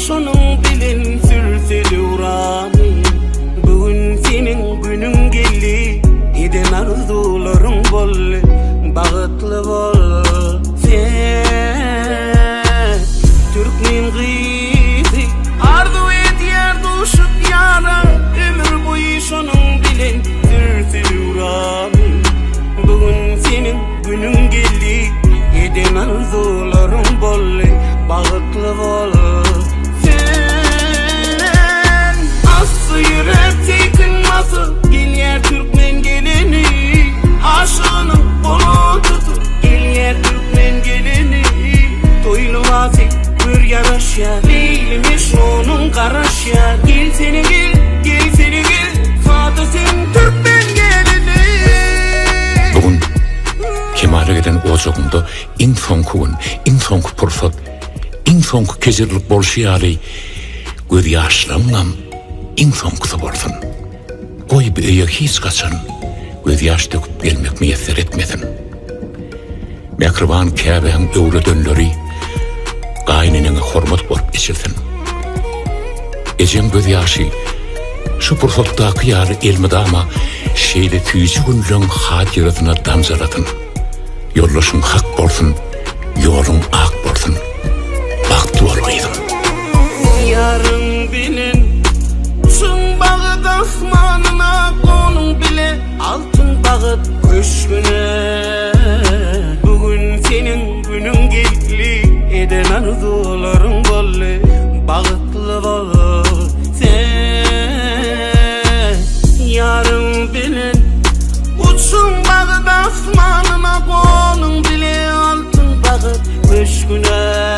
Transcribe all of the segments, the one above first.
Şonun bilin sürseli uğramı. Bugün senin günün geldi. Eden arzuların bolli. Bağıtlı bol sen. Türkmen gıydı. Arzu et yer duşup yara. Ömür boyu şonun bilin sürseli uğramı. Bugün senin günün geldi. Eden arzuların bolli. Bağıtlı bol. Gel Türkmen gelini, aşığının kolu tutu. Gel Türkmen gelini, toylu vasik bir yaraş ya. Leylimiş onun karaş ya. Gel seni gel, gel seni gel. Fatih sen Türkmen gelini. Bugün Kemal'e giden ocağımda infonku pırsat, infonku kezirlik bolşiyali gör yaşlanmam, infonku bordun. Koy bir öye hiç kaçan, göz yaş döküp gelmek müyesser etmedin. Mekriban Kabe'nin öwle dönleri, gaynenine hormat bolup geçirdin. Ecem göz yaşı, şu pırsatdaki yarı elmidama, şeyde tüyücü günlüğün hadiratına damzaladın. Yollaşın hak bolsun, yolun ak bolsun, baktı olgaydın. Yarın bilin, sun bağıt asmanına konun bile, altın bağıt köşküne. Bugün senin günün geldi, eden arzuların bolli, bağıtlı bol sen. Yarın bilin, uçsun bağıt asmanına konun bile, altın bağıt köşküne.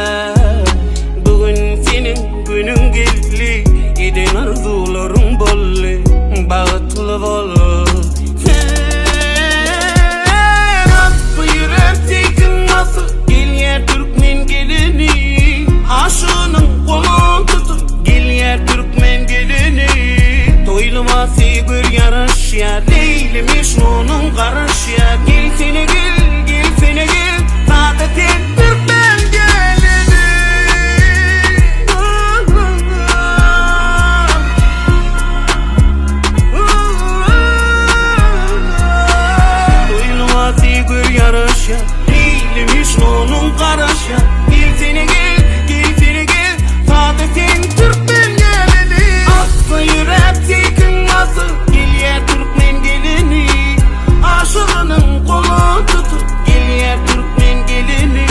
Bugün senin günün geldi, eden arzuların bolli, bağıtlı bol sen. Aslı yürek tekin nasıl, gel yer Türkmen gelini, aşığının kolu tutu. Gel yer Türkmen gelini, toylu vasi bir yaraş ya. Leylimiş onun karaş ya. Gel seni gel, gel seni gel. Zaten Türkmen gelini. Toylu vasi bir yaraş ya. Leylimiş onun karaş ya. Gel seni gel, gel seni gel. Zaten Türkmen gelini. Aslı yürek tekin nasıl, gel yer Türkmen gelini, aşığının kolu tutu. Gel yer Türkmen gelini,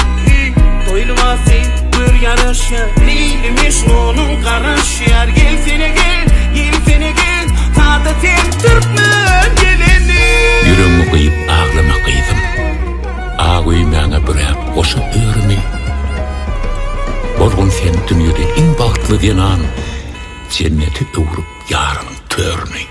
toylu vasi bir yaraş ya. Leylimiş onun karaş ya. Gel seni gel, gel seni gel. Zaten Türkmen gelini. Yüreğimi kıyıp ağlama kıydım. Ağuyu mana bırak, koşu öğrümey. Bolgun sen dünyada en bahtlı diyen an, cenneti öğürüp yarın törney.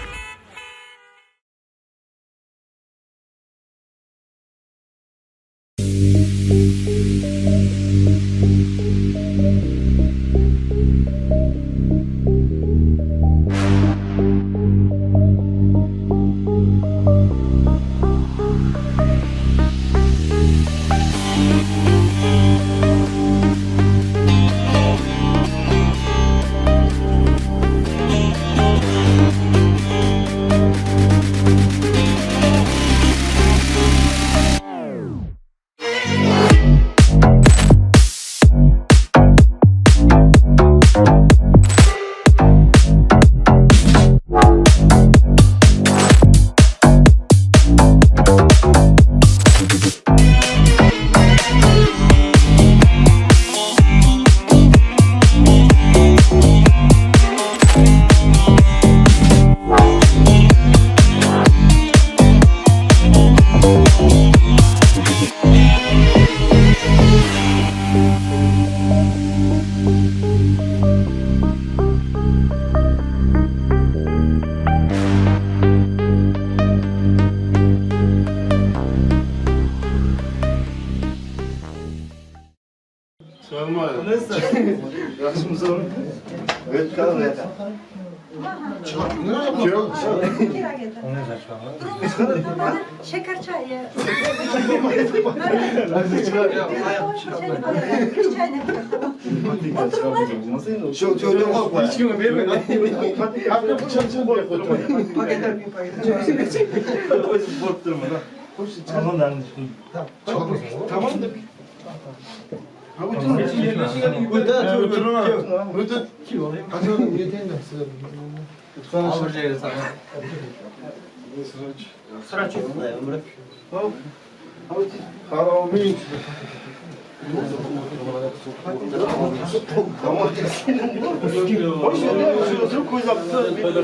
Şeker çayı.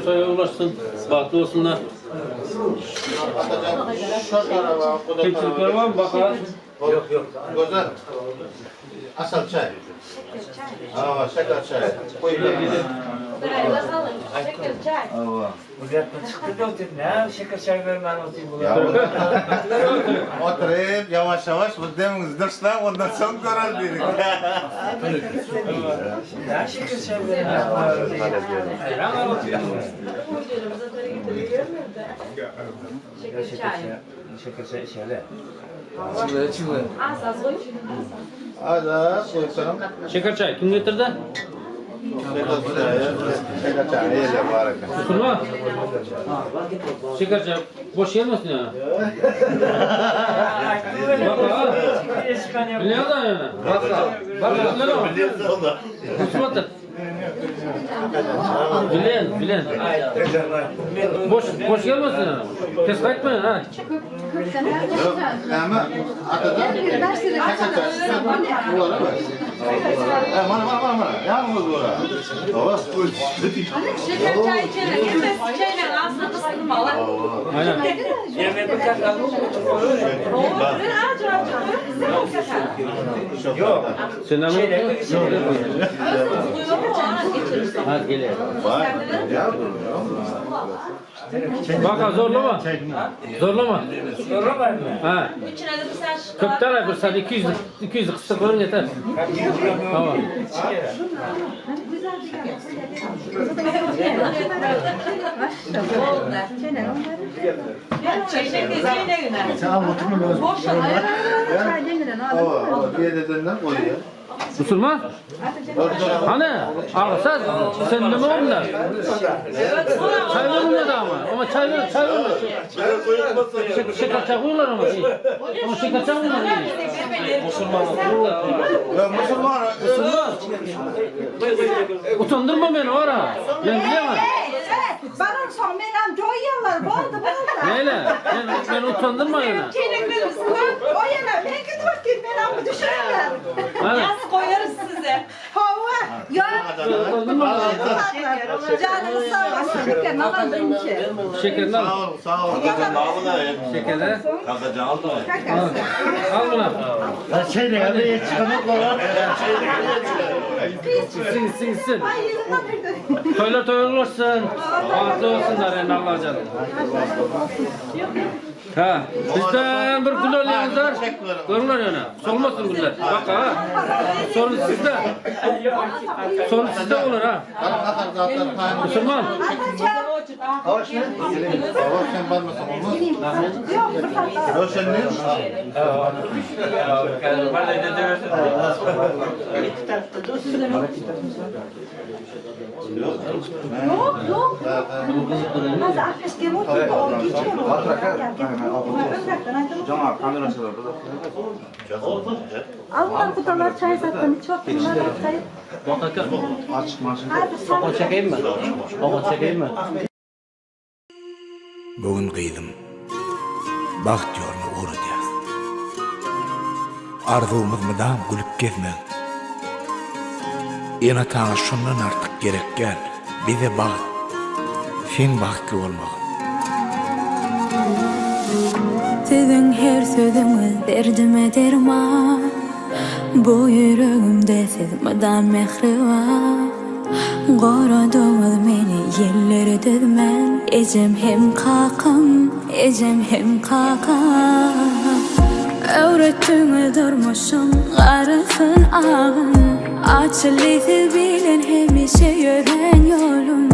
Toylar'a ulaşsın, bahtlı olsunlar. Kimçilikler var mı bakalım? Yok. Güzel. Asal çay. Aa, şeker çay. Koy Sırayla salın. Şeker çay. Şeker çay vermen otayım Oturayım yavaş yavaş bu deminiz dışla ondan sonra karar verin. Ya şeker çay vermen Şeker çay. Şeker çay şöyle. Asas koy. Hadi koysalım. Şeker çay kim getirdi? Şeker çay. İyi baraka. Oturma. Şeker çay boş gelmesin ya. Bak ha. Biliyor da yani. Bak ne o? Kusmatır. Bilen. Boş gelmesin ya. Kes kaçmayın ha. Ama atada şeker çay. Mana. Yalnız bura. Baba. Şeker çay içene. Yemez çayla aslında ısıtmalı. Aynen. Yemeğe bakar kalmış. Yok. Sen ne yapıyorsun? Ha gele. Bak ha zorlama. Zorlama. Sorma mı? Ha. İçine de bir saç. Köpten bir saat 200 kısık koyun yeter. Tamam. Bir dedenden koyuyor. Müslüman? Hani? Ağırsa sen ne mi onlar? Çay vermiyor da ama çay vermiyor. Şeker çay koyuyorlar ama şeker çay koyuyorlar. Ya Müslüman. Utandırma beni ora. Ben bilemem. Bana son benim doyuyorlar. Boldu. Neyle? Ben utandırma yani. Çeyrek o yana ben gitmek ben ama düşünürler. Hani? Nasıl koyarız size? Hava. Ya. Utandırma. Canınız sağ olsun. Şeker nalan içi. Şekerini al. Sağ ol. Şekerleri. Kakacan aldı. Al bunu. Gitsin. Toylar olsun. Altı olsunlar yani Allah canım. Ha, bizden bir güller yanızlar. Görürler yani. Solmasın güller. Bak ha. Sorun sizde olur ha. Müslüman. Hava sen bakmasın olmaz. Yok sen ne? Yok. Nasıl arkadaş gemi oturdu o geçiyor. Cama kamerası var burada. Alman kutular çay zaten çok bunlar çay. Açık maçın. Hadi Çekeyim mi? Baba çekeyim mi? Bugün kıydım. Baht yolunu uğrayacağız. Arzumuz mıdam gülüp gezmek. Yine tana şundan artık gerekken bize baht. Sen bahtlı olmak. Sizin her sözünüz derdime derman. Bu yüreğimde sezmeden mehri var. Qoradığız meni yerlere dözmen. Ecem hem kakam. Öğrettiğiniz durmuşum garısın ağın. Açılıydı bilen hemişe yören yolum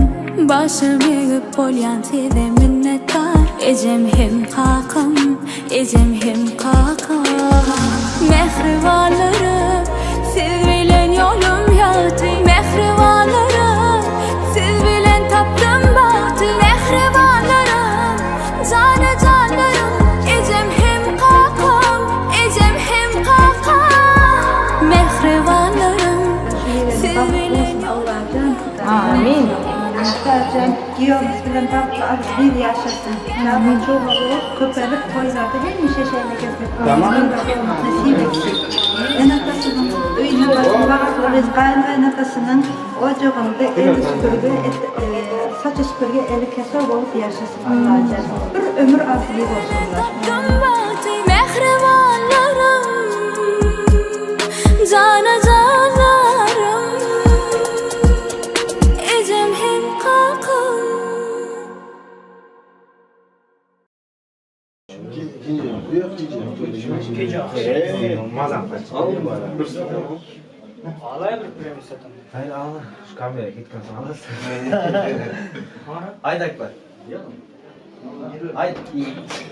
Başım eğip polyan size minnettar Ecem hem kakam, ecem hem kakam Mehrivanlarım, siz bilen yolum yaktı Mehrivanlarım, siz bilen taptım baktı Mehrivanlarım, canı canlarım Ecem hem kakam, ecem hem kakam Mehrivanlarım, siz bilen yolum Amin. Sercan, Giyomuz bilen tatlı az bir yaşasın. Amin. Çok olur. Köpelik koylarda her şeyle gezmek. Tamam. Nasip etsin. Enatasının, öyüne bakın bakın. Biz kaynatasının ocağında el süpürge, saç süpürge eli keser olup yaşasın. Allah'a canım. Bir ömür afiyet olsunlar. Mehrivanlarım, cana canlarım Ecem hem kakam Alay bir premis satın. Hayır ağla. Şu kameraya git kalsın ağlasın. Aydak var. Ay.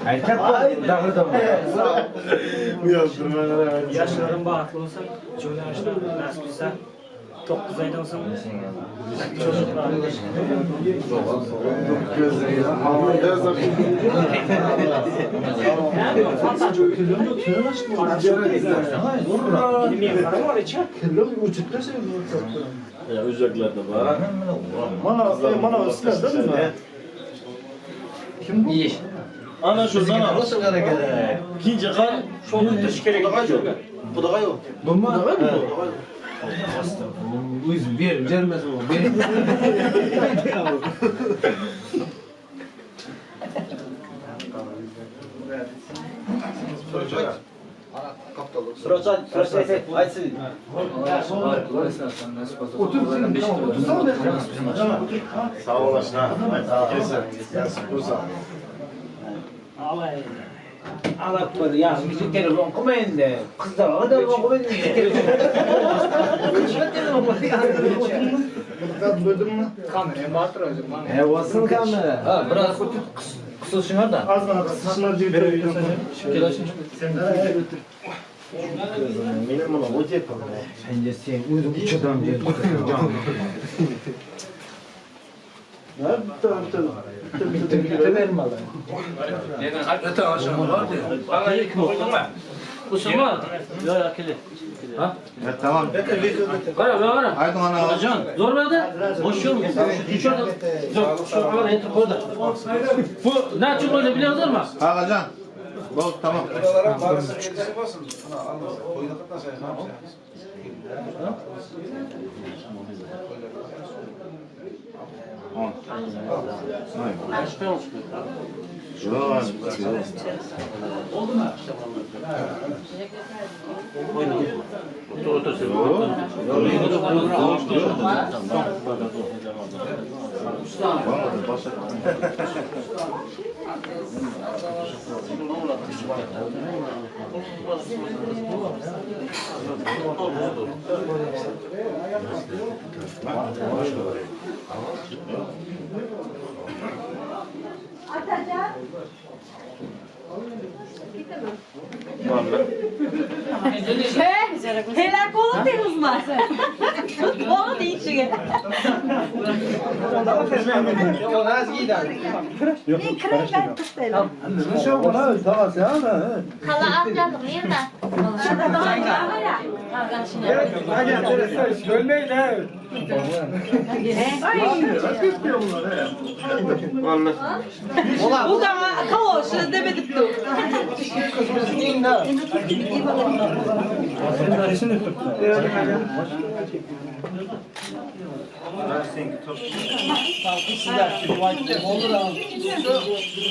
Erkek var. Dağırda mı? Yaşların bahtlı olsun. Çoğun yaşlar nasıl güzel. 9 ayda olsun. Çocuklar. Ana şuradan al. Nasıl hareket eder? İkinci kan. Şolun dışı kere gidiyor. Bu da yok. Bu mu? Uyuz bir cermez o. Proçay, açsın. Sağ olasın ha. Kesin. Alay. Allah koydu ya müzik telefon koymayın de kızlar o da koymayın müzik telefon. Müzik telefon koymayın. Kameraya batıracağım. Olsun kamera. Ha biraz kısılsınlar da. Az bana kısımlar diye veriyorum. Sen de benim ona o yapalım. Sen de sen uyudun uçadan diye. Bitti benim Allah'ım. Neden hakikaten aşağı var diyor. Bana yıkma oldun mu? Kusuma. Yok akıllı. Ha? Tamam. Kara ver. Haydi ana. Can. Zor mu da? Boş yok. Düşürdüm. Şu alan eti koydu. Bu ne için öyle biliyor musun? Hakan. Bol tamam. Helak olun deniz mi? Onu değil çünkü. O nasıl gider? Kala amcalık yerden Bu da kavaşı demedik de.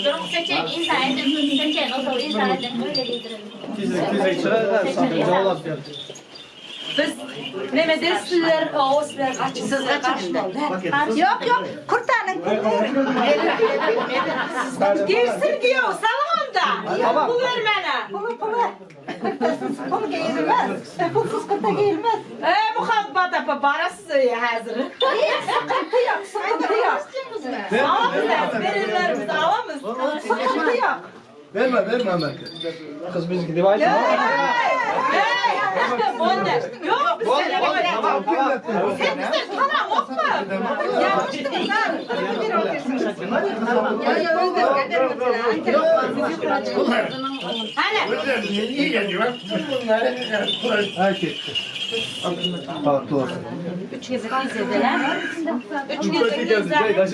Durum seçen insan edin. Seçen o zaman insan edin. Böyle giydirelim. Biz ne medresler o sizler açsız kaçtı. Yok kurtarın. Girsin giyiyor. Salon da. Pul ver bana. Pul giyilmez. Pulsuz kırta giyilmez. Muhabbata parası hazır. Sıkıntı yok, sıkıntı yok. Alamız verirlerimizi alamız. Sıkıntı yok. Verme hemen. Kız biz gidip aydı. Yok bizde böyle. Sen bizde tamam okma. Ya işte İyi geliyor. Herkes. Farklı olsun. 3 kez izlediler. 3 kez izlediler.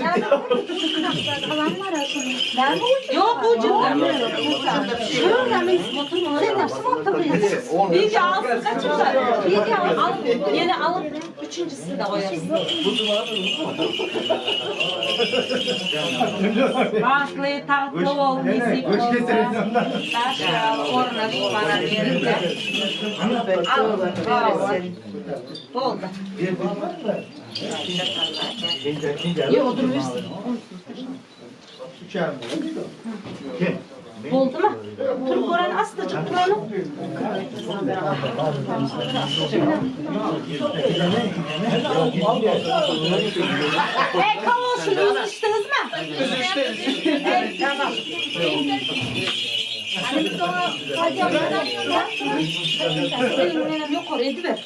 Yok bu cümle. Bir de alsın kaçırlar. Bir de alıp yeni alıp üçüncüsünü de koyarsın. Başlı tatlı ol, müzik olsa. Taşa, orna bana verince. Alıp oldu. Yok oturursun. Oldu mu? Türk oranı aslıcık oranı. Kavuşunu ısıttınız mı? Tamam. Yok oraya gidiver.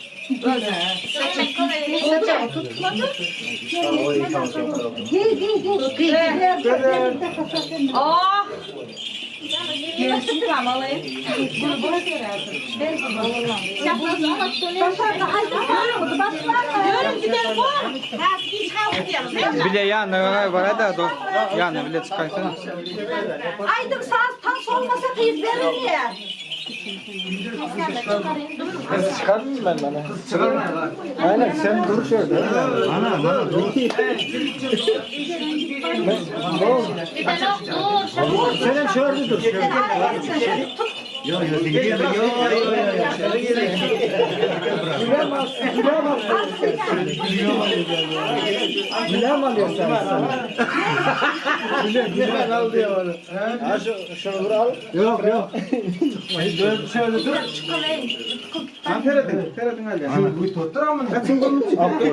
Oh! Gelsin kamalayın. Bunu görersin. Diyorum gidelim bu. Bir de yanına var da dur. Yanına bile çıkarsana. Aydık saat tam solmasa kıyız verin ya. Kız çıkardın mı ben bana? Çıkarma. Aynen sen dur şöyle. Ana dur. Ne oldu? Senin şöyle dur. Yok. Bilen mi alıyorsun sen? Bilen al diyor bana. Ha şunu vur al. Yok. Şöyle dur. Sen Ferhat'ın al ya. Bu tuttur ama. Kaçın kolunu çık. Ama bir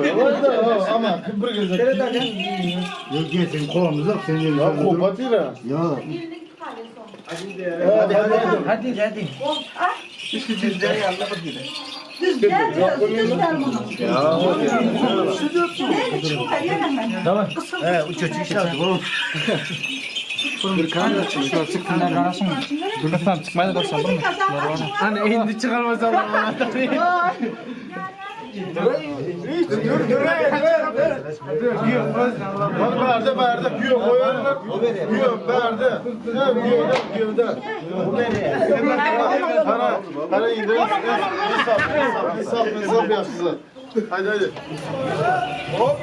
gözle. Ferhat al. Yok gelsin kolumuz yok senin. Ya kopatıyla. Yok. Hadi. Düzden yanına bak yine. Düzler bunu. Tamam. O çocuk işe aldı oğlum. Bir kanka çıkıyor. Çıktığında karasın. Dur lütfen çıkmaya da sabır mı? Hani indi çıkarmasa bana. Verdi. Yok koyarlar. Yok verdi. Para indirin. İnsaf yap size. Hadi. Hop.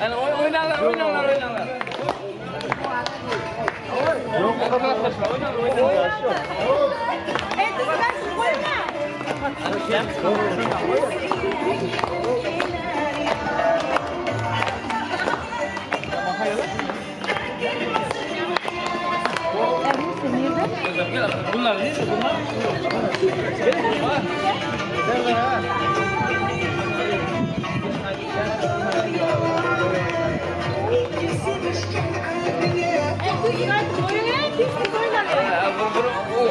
Yani oynarlar. Yok o kadar arkadaşlar oynarlar. Bunlar ne? Bunlar.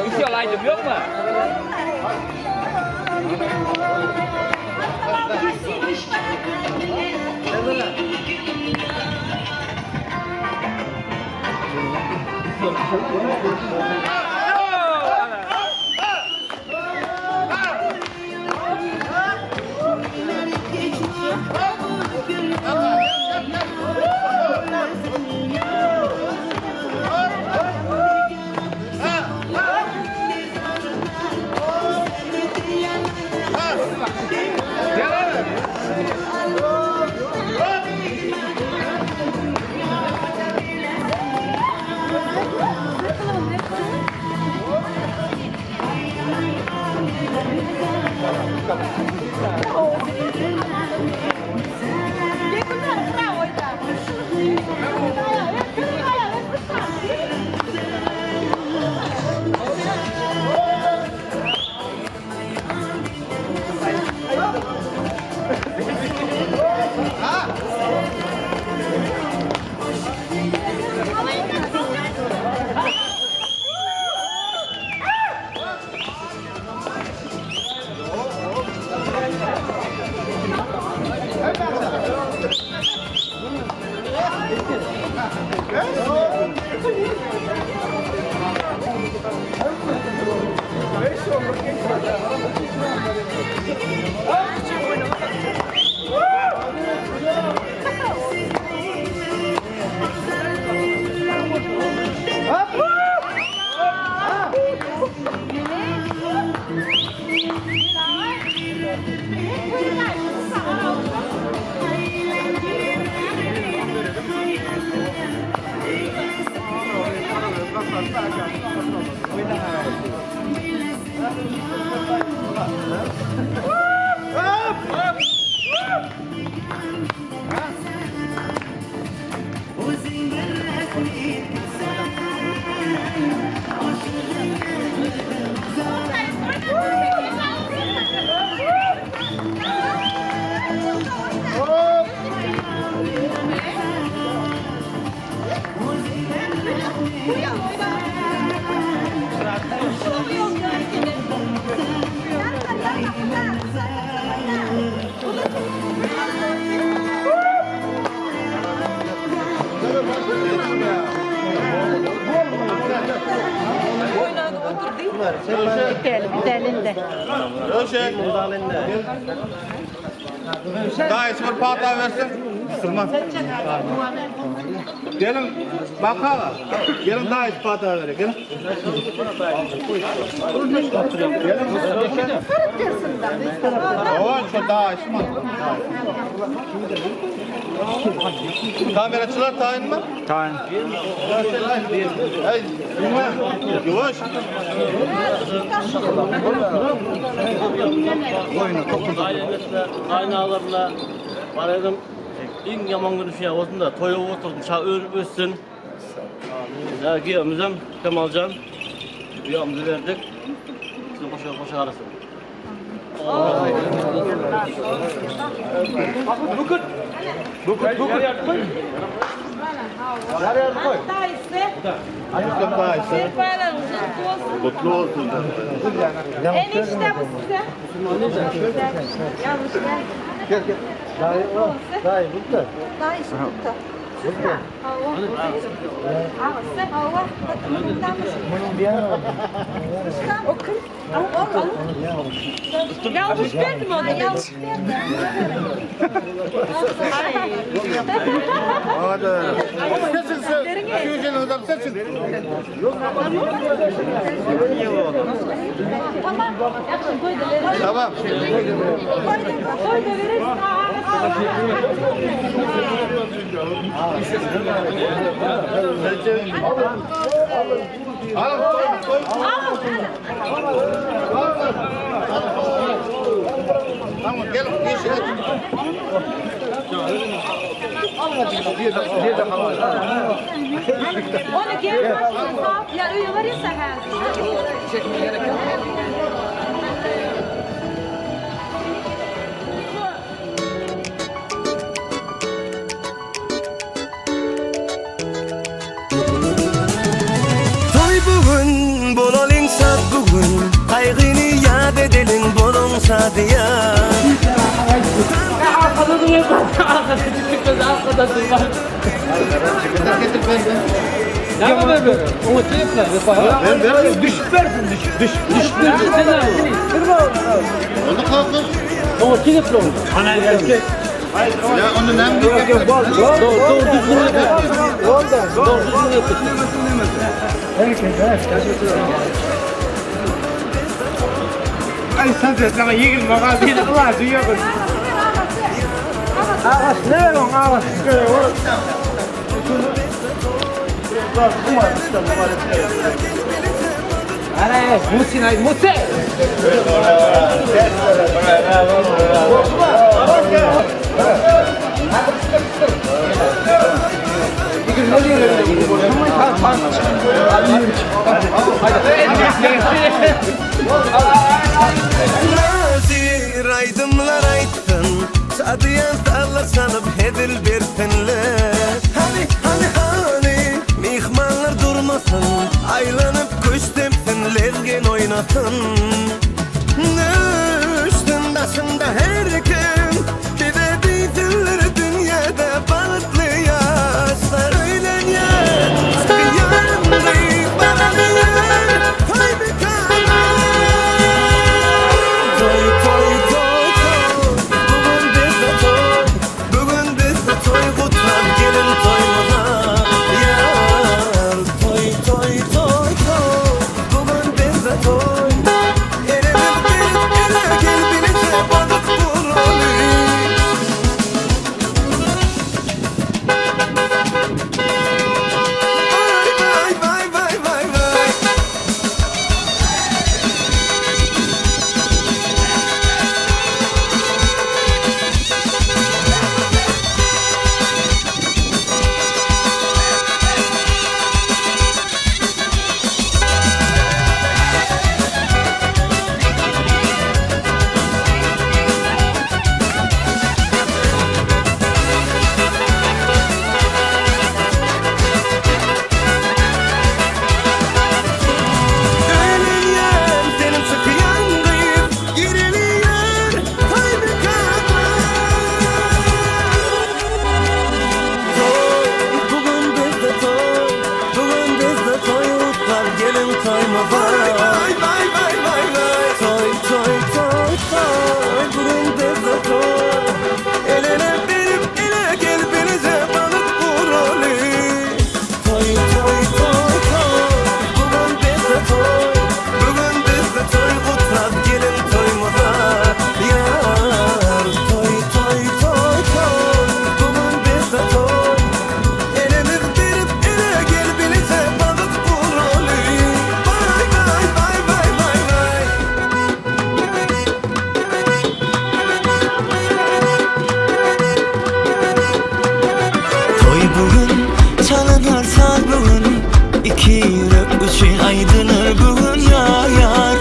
Bir şey olaydım yok mu? de. Döşek. Daha ismi pata versin. Sırmaz. Gelin bakalım. Gelin daha ismi pata verin. Gelin. O şu daha ismi. Kameraçılar tayin mi? Tayin. Hey, bilmem. Yavaş. Aynalarla baradım. En yaman günü şey olsun da toyu oturdum. Çağ ölsün. Ya giyemizem Kemalcan. Yağımızı verdik. Size koşa arasın. Bukut. Daha ise Ayıptım daha ise. sefalarınızın Mutlu olsun. enişte bu size. Yanlış gel. Gel. Daha iyi burada. Daha işi tuttu. Hava. Ağırsa hava. Okul. Yanlış verdim onu. Yanlış verdim. Hadi. Seçin sen. Şu yüzden adam seçin. Tamam. Koy da veririz. Al. Tamam gel. Onu geri başlayalım. Ya öyle var ya seher. Toy bugün, bolalım saat bugün. Kaygını yad edelim bolon sadiya. Arkada duruyor. Arkada çıkmaz. Arkada durmaz. Ne kadar böyle? Onu çekler. Ben düşük versin. Düşük versin. Sen ne yapıyorsun? Kırma onu. Onu kalkın. Onu çekip durun. Ana erkek. Ya onu nem değil. Doğru düzgün yapın. Doğru düzgün yapın. Ay sen de sana yegin mağaz değil Allah dünya koy. Ağaç ne ver on ağaç. Ana Musin ay Musin. Nazir aydımlar ayttın. Sadıyan dallar sanıp hedil bertinler. Hani mihmanlar durmasın. Aylanıp köştepsin lezgin oynasın. Üstün başında her kim bir de bizimler dünyada balıklı yaşlar öylen ya. Yandı baralar toy biter. Toy toy toy toy bugün bizde toy kutlar gelin toyuna. Yar toy toy toy toy bugün bizde toy. Elimiz bir gel bilete balık bulur. İki yürek üçün aydınır bugün yar.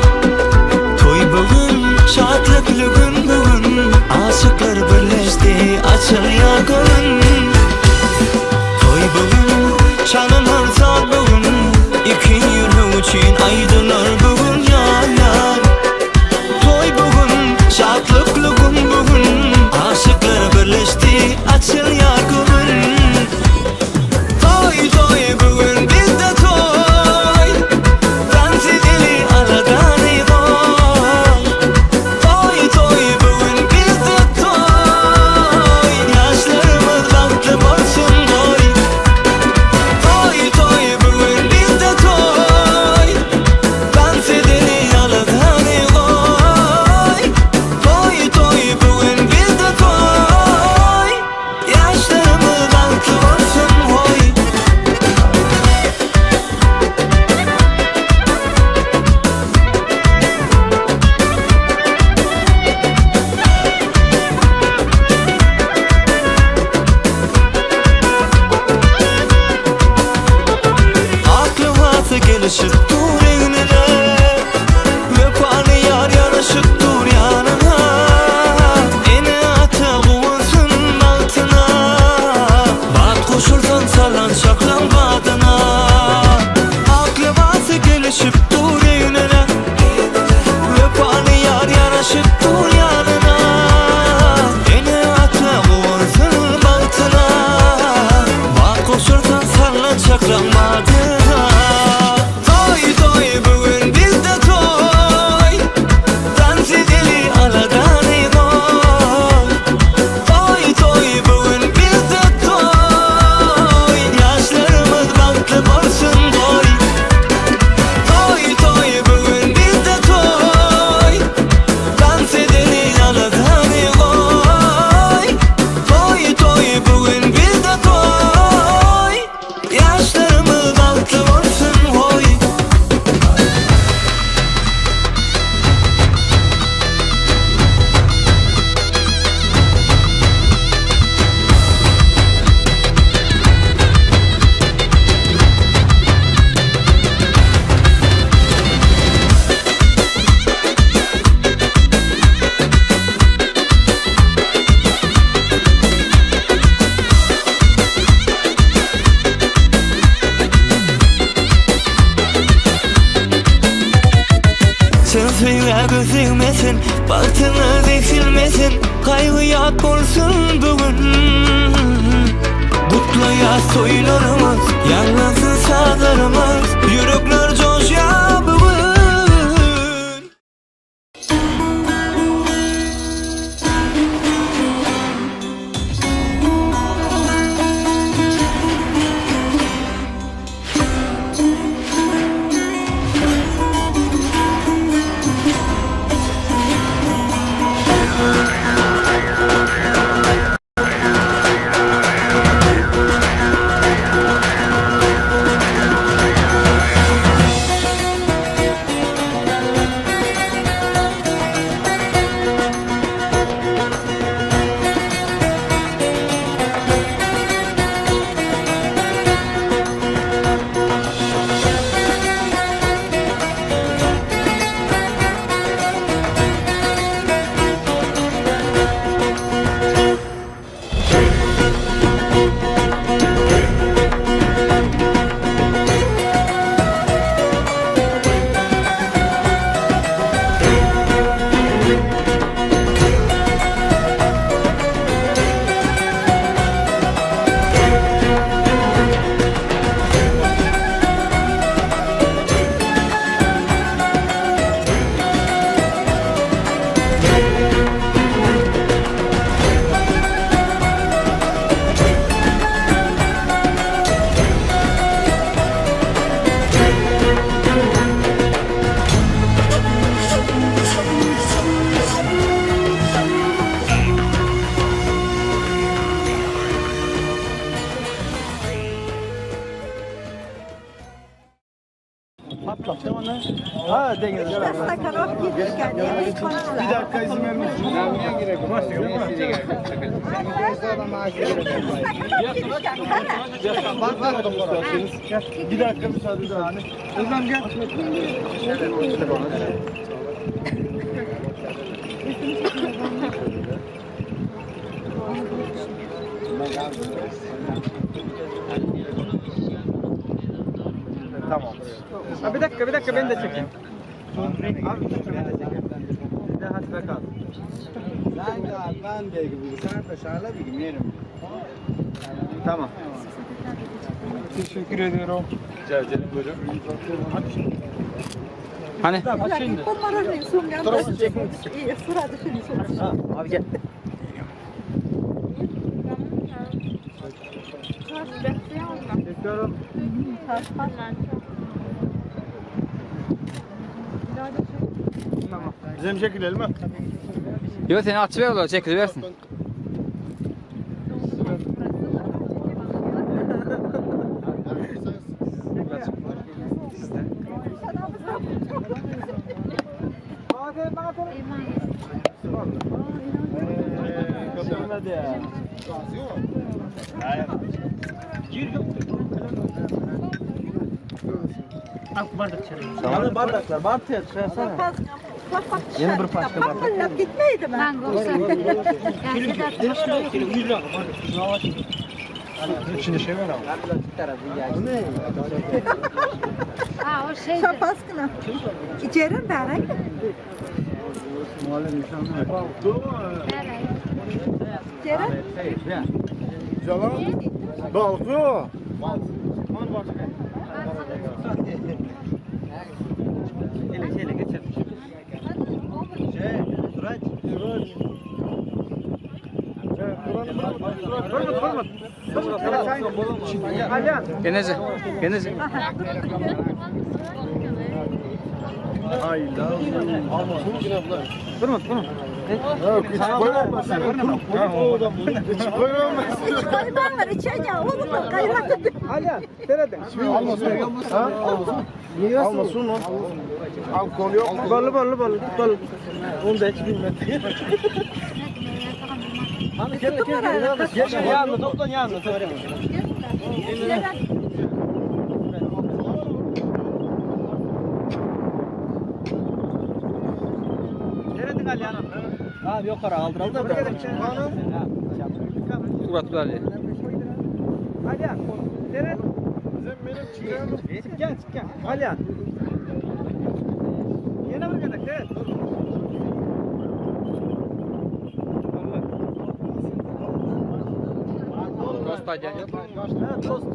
Toy bugün, şadlıklı gün bugün. Aşıklar birleşti, açılıyor gönül. Toy bugün, çalınır zar bugün. İki yürek üçün aydınır bugün yar. Toy bugün, şadlıklı gün bugün. Aşıklar birleşti, açılıyor gönül. Toy toy bugün bizde toy. Dans edeli aradan koy. Toy toy bugün bizde toy. Yaşlarımız baktı olsun koy. Toy toy bugün bizde toy. Dans edeli aradan koy. Toy toy bugün bizde toy. Yaşlarımız baktı olsun koy. Aklıma gelişip dur eynine. Vefanı yar yanaşıp dur yanına. Ene ata bulunsun altına. Bat koşursan salan şaklan badına. Aklıma gelişip dur eynine. Vefanı yar yanaşıp dur yanına. Ene ata bulunsun altına. Bat koşursan salan şaklan badına. Toy toy bugün bizde toy. Dans edeli aradan koy. Toy toy bugün bizde toy. Yaşlarımız baktı olsun koy. Toy toy bugün bizde toy. Dans edeli aradan koy. Toy toy bugün bizde toy. Yaşlarımız baktı olsun koy. Sen söyle gözükmesin, baktığını deksilmesin. Kaygıya olsun bugün. Mutlu yaz toylarımız, yalnızın sağlarımız. Yürekler coşuyor bugün. Ha dengeli. Stakanov gitmişken yemek konuşlar. Bir dakika izin verir misin? Niye gerek yok? Bir dakika müsaade edin. Özlem gel. Tamam. Ha bir dakika ben de çekeyim. Abi ben de çekeyim. Bir daha hadi bakalım. Ben de gibi. Sen de şahane bir yerim. Tamam. Teşekkür ediyorum. Rica ederim. Buyurun. Hani? Bunların sungan. İyi, sırada şimdi soruyor. Abi gel. Çekiyorum. Bize mi çekilelim mi? Yok seni açıver ola çekiliversin. Tamam. Bardaklar. Bartıya çıkarsana. Yeni bir paşka var. Papırlar gitmeydi mi? Ben İçinde şey var ama. Ha o şey. Şapaskına. İçerim ben. İçerim. Yalan. Balkı. Hele geçelim. Turaç. Geneze. Hayda. Durma. Yok hiç koymamasın. Hiç koymamasın. Kayman var içeceğim. Oğlum da kaymak. Hala, nerede? Almasın. Ha? Almasın lan. Alkol yok. Balı. Onu da hiç bilmedim. Hani gel. Yanına toplan yanına. Nerede gal yanına? Abi yok ara aldıralım da. Murat Ali. Aliyan, nerede? Gel. Aliyan. Yine mi geldik? Evet. Tost acan yok. Evet, tost.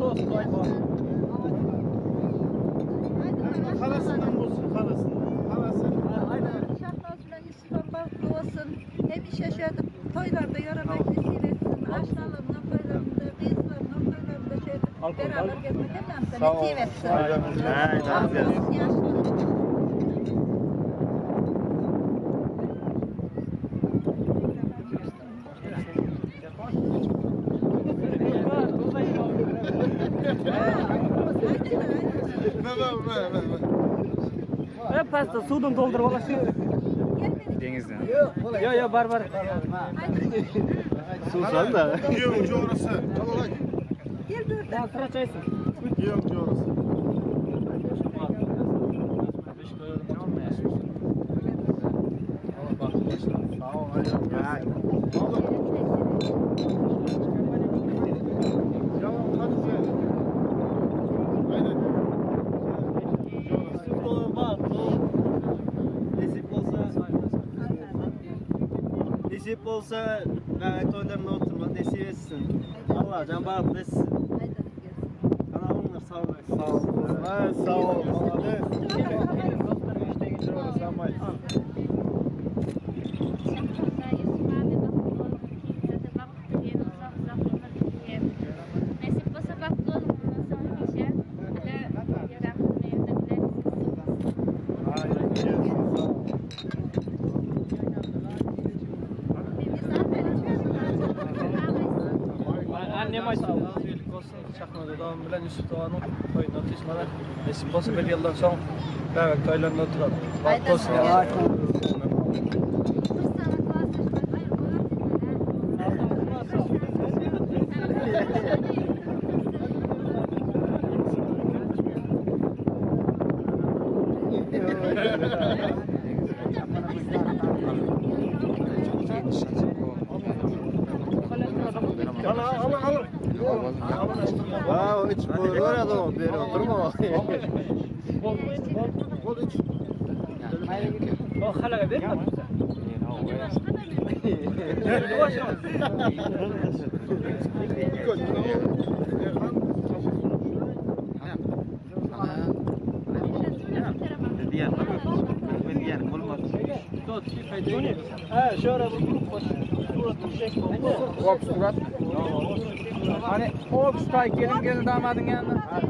Kalasından bulsun kalasından. Şahbazla Yusuf'un bahtı olsun. Hem iş yaşadık. Toylarda yaramak vesile etsin. Aşklarımla toylarımda, kızlarımla toylarımda beraber gezmek hem de nasip etsin. Yaşlı. Hep pasta sudun doldur valla şu. Denizden. Yo bar. Susan da. Yiyoncu orası. Gel dur. Ya sıra çaysın. Yiyoncu orası. Sağ ol. Nasip olsa toylarına oturma, nasip etsin. Allah can bağlı etsin. Ana onlar sağ ol. Sağ ol. Annem açtı. olsun. Çakmada devam bilen Yusuf Doğan'ın oyunu atışmalar. Nasip olsa bir yıldan sonra Bebek Tayland'da oturalım. Vakti olsun. Ha, hiç böyle adam beri oturma. O halaga değil mi? Ha, şöyle bir suratını çek. Surat. Hani o ustay gelin damadın yanına.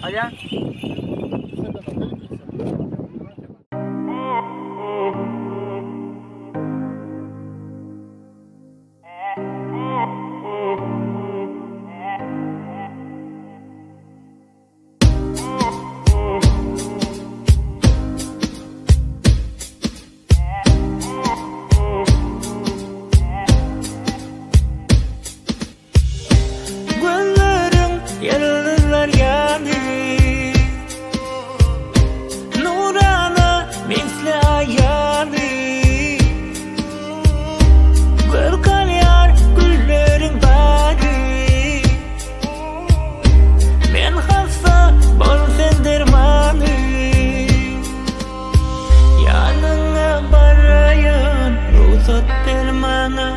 Allá. Gönlerim yarılırlar yani Nurana misli ayarı Gül kalyar güllerin bari Men hasta bol sen dermanı Yanına barayın ruhsat dermanı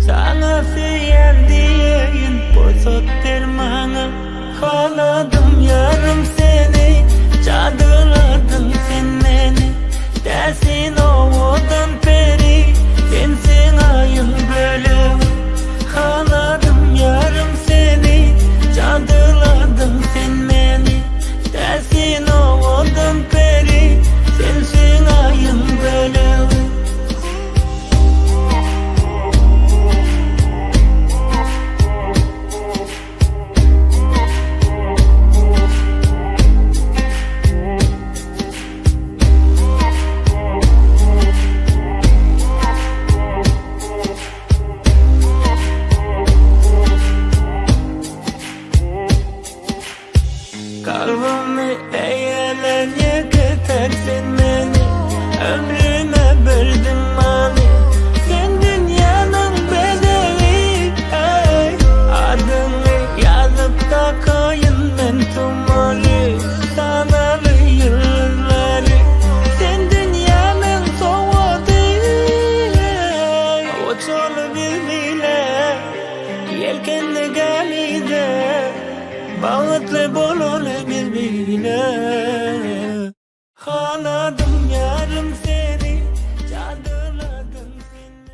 Sana sevdiğin boşot dermanı Kaladım yarım seni Çadırladın sen beni Dersin oğudan peri Sensin ayın bölüm Kaladım yarım seni Çadırladın sen beni Dersin oğudan peri Sensin ayın bölüm Kalbimi eğlence getirsin beni Ömrüme böldün mani Sen dünyanın bedevi ey. Adını yazıp da koyun ben tumoli Sanalı yılları Sen dünyanın soğudu Uçulu bilbile Yelkenli gemide Bağıtlı bololu birbirine Kanadım yarım seni Çadırladım seni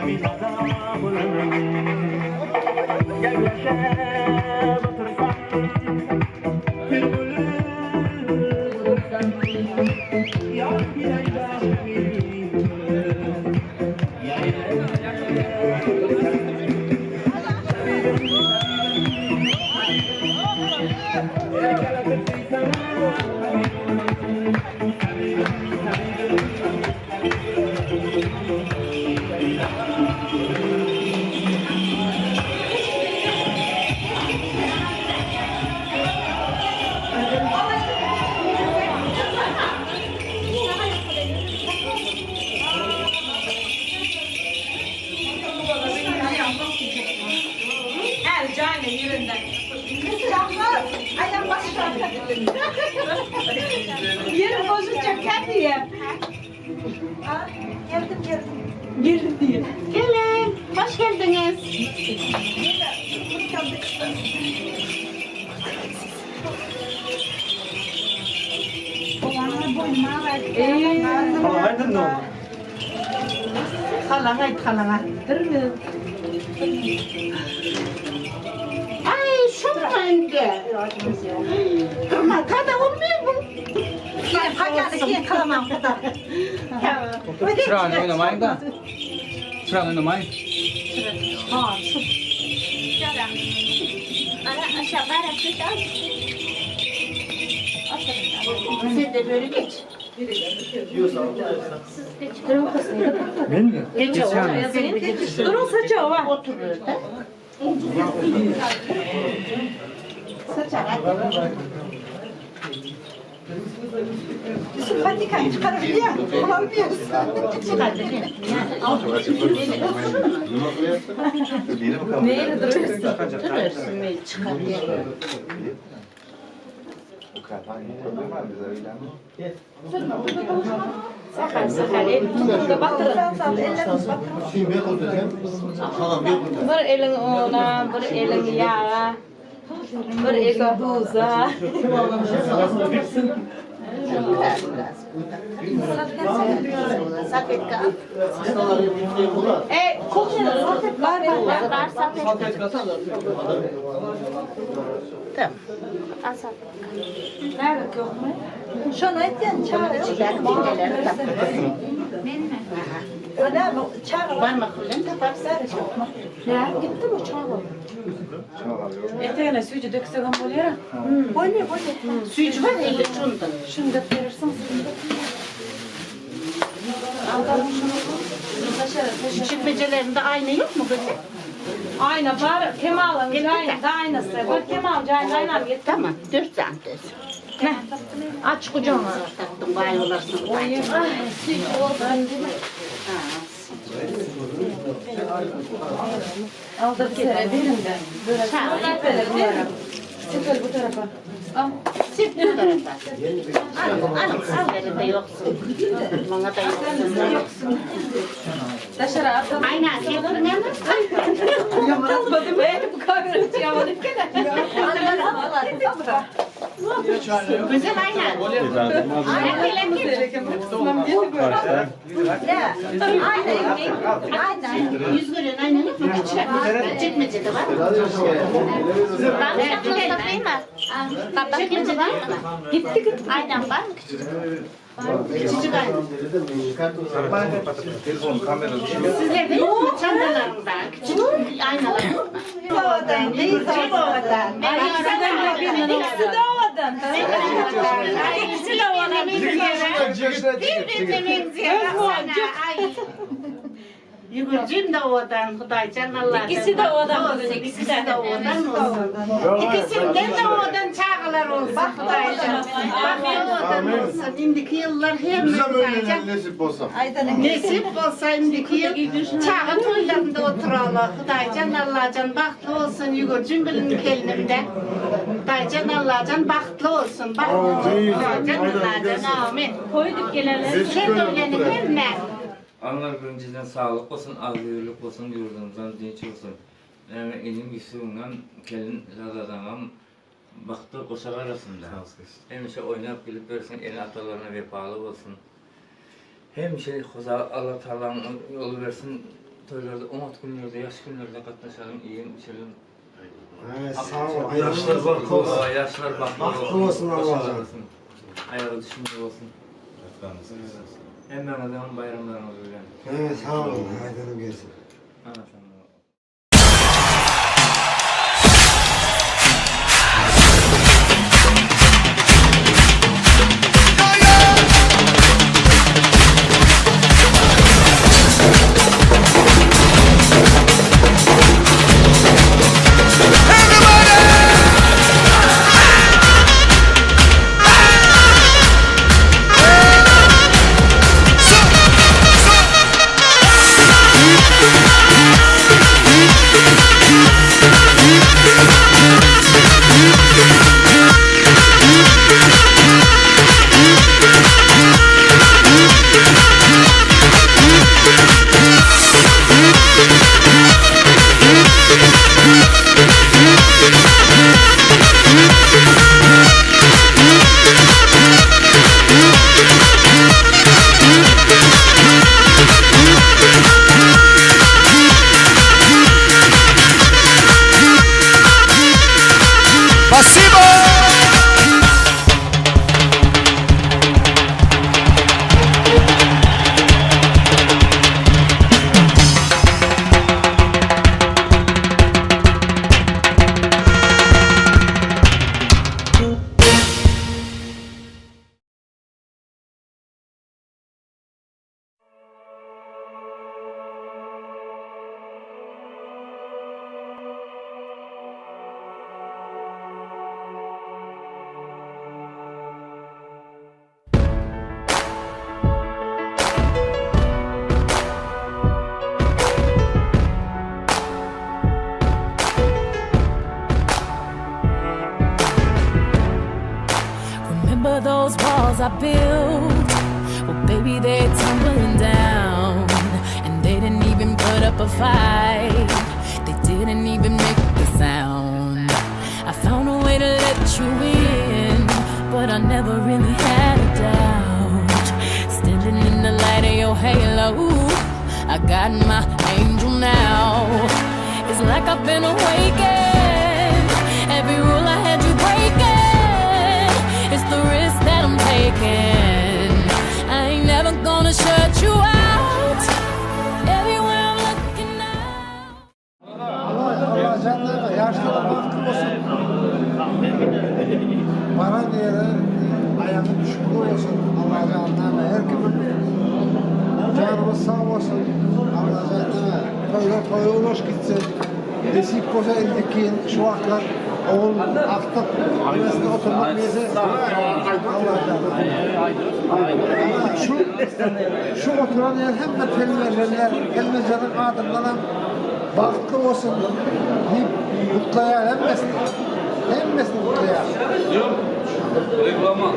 Kabilada bulanım Gel yaşa batırsan Bir ölüm bulursan Ya bir ayda Her canlı yerinden. Ayağım başına. Yerim bozulacak kendi yer. Geldim. Girdim diye. Gelin, hoş geldiniz. Aydın ne oldu? Halana. Ay şu bende. Ama kada olmuyor mu? Hadi kalamam kadar. Çırağını oynamayın da. Çırağını oynamayın. Ana aşağı bayrak tutar. Sen de böyle geç. Ben mi? Geç oğlum. Durun saçı o var. Otur orada. Yusuf hadi kay çıkarabiliyor. Olamıyoruz. Çıkarabiliyor. Neyle duruyorsun? Durursun çıkarabiliyor. Sakar elini batırın. Bir elin ona, bir elin yağa, bir elin buza. Kokunu sapet var. Tamam. Asap. Nerede yok mu? Şunu etten çağır. Benim mi? Öyle mi? Çağır. Var mı? Kullen tapar sarı çok mu? Ya gitti mi çağır? Eteğine suyu döksek ama oluyor. Böyle. Suyu var elde şunda. Şunu da verirsin. Çekmecelerinde ayna yok mu böyle? Ayna var. Kemal'ın aynı da aynısı. Bak Kemal aynı getir. Tamam. 4 tane. Ne? Aç kucağına. Taktım bay olarsın. Aldır kere verin de. Böyle verin. Sıfır bu tarafa. Sip bu tarafa. Al. Sizlerinde yoksun. Bana da yoksun. Dışarı atalım. Aynen. Getirin hemen. Kalmadı be. Bu kamerayı çağırmadık gene. Güzel aynen. Aynen. Aynen. 100 görüyorsun aynen yok mu? Çekmecede var. Ben satayım mı? Çekmecede var mı? Gitti. Aynen var mı? Küçücük aynen. Sizlerde yok mu çantalarında? Küçük aynalar yok mu? Doğadan. İkisi de ovadan. İkisi de ovadan. Birbirine benziyor. Yugurcum da ovadan, Hudaycan Allah'tan. İkisi de ovadan. İkisi de ovadan olsun. İkisinden de ovadan çağlar olsun Hudaycan. Bak ovadan olsun. İndiki yıllar hep Hudaycan. Nesip olsa indiki yıl çağı toylarında oturalım. Hudaycan Allah'can bahtlı olsun Yugurcum benim kelimde. Hudaycan Allah'can bahtlı olsun. Hudaycan Allah'can amin. Koyduk gelelim. Sen de öğlenin hem ne? Allah önceden sağlık olsun, ağırlık olsun, yurdumuzdan dinç olsun. Yani elim güçlüğünden kelin zadadamam baktı koşak arasında. Hemşe oynayıp gelip versin, el atalarına vefalı olsun. Hemşe Allah Teala'nın yolu versin, toylarda, umut günlerde, yaş günlerde katlaşalım, iyiyim, içelim. Sağ ol. Yaşlar baklı olsun. Yaşlar Baklı olsun Allah'ım. Ayağı düşünce olsun. Hemen adamın bayramlarına oluyor yani. Evet sağ ol. Haydi gelsin. Anlaşıldı. Remember those walls I built? Well, baby, they're tumbling down. And they didn't even put up a fight. They didn't even make a sound. I found a way to let you in, but I never really had a doubt. Standing in the light of your halo, I got my angel now. It's like I've been awakened. Every rule I had you breaking. It's the risk that I'm taking. I ain't never gonna shut you out. Everywhere I'm looking now. Allah canlarına yaşlara baklı olsun. Bana diye ayağını düşkün olsun. Allah canlarına her kimin canımız sağ olsun. Allah canlarına böyle toyuluş gitsin. Desip koza eldikin şu vakitler oğul aktıp üniversitede oturmak neyse Allah canlarına. Şu oturan yer hem de telmerler, telmercanın adımdan baklı olsun deyip mutluya hemmesini mutluya. Yok, reklama.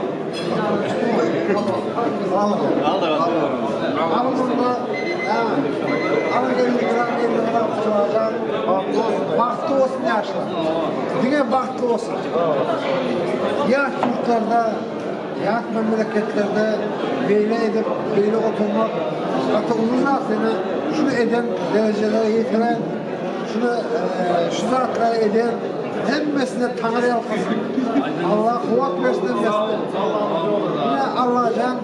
Alın burada, alın 50 gram tutulacak, baktı olsun yaşlı. Dine baktı olsun. Ya Türkler'de, ya memleketlerde beyle edip, beyle oturmak, hatta uzun aslında şunu eden, derecelere yetiren, şu zatlara eden, hemmesine Tanrı yalkasın. Allah kuvvet versin hemmesine. Yine Allah can,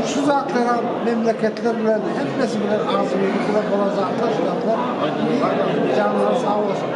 şu zatlara, memleketler bilen, hemmesi bilen ağzı bilen olan zatlar, şu zatlar, canları sağ olsun.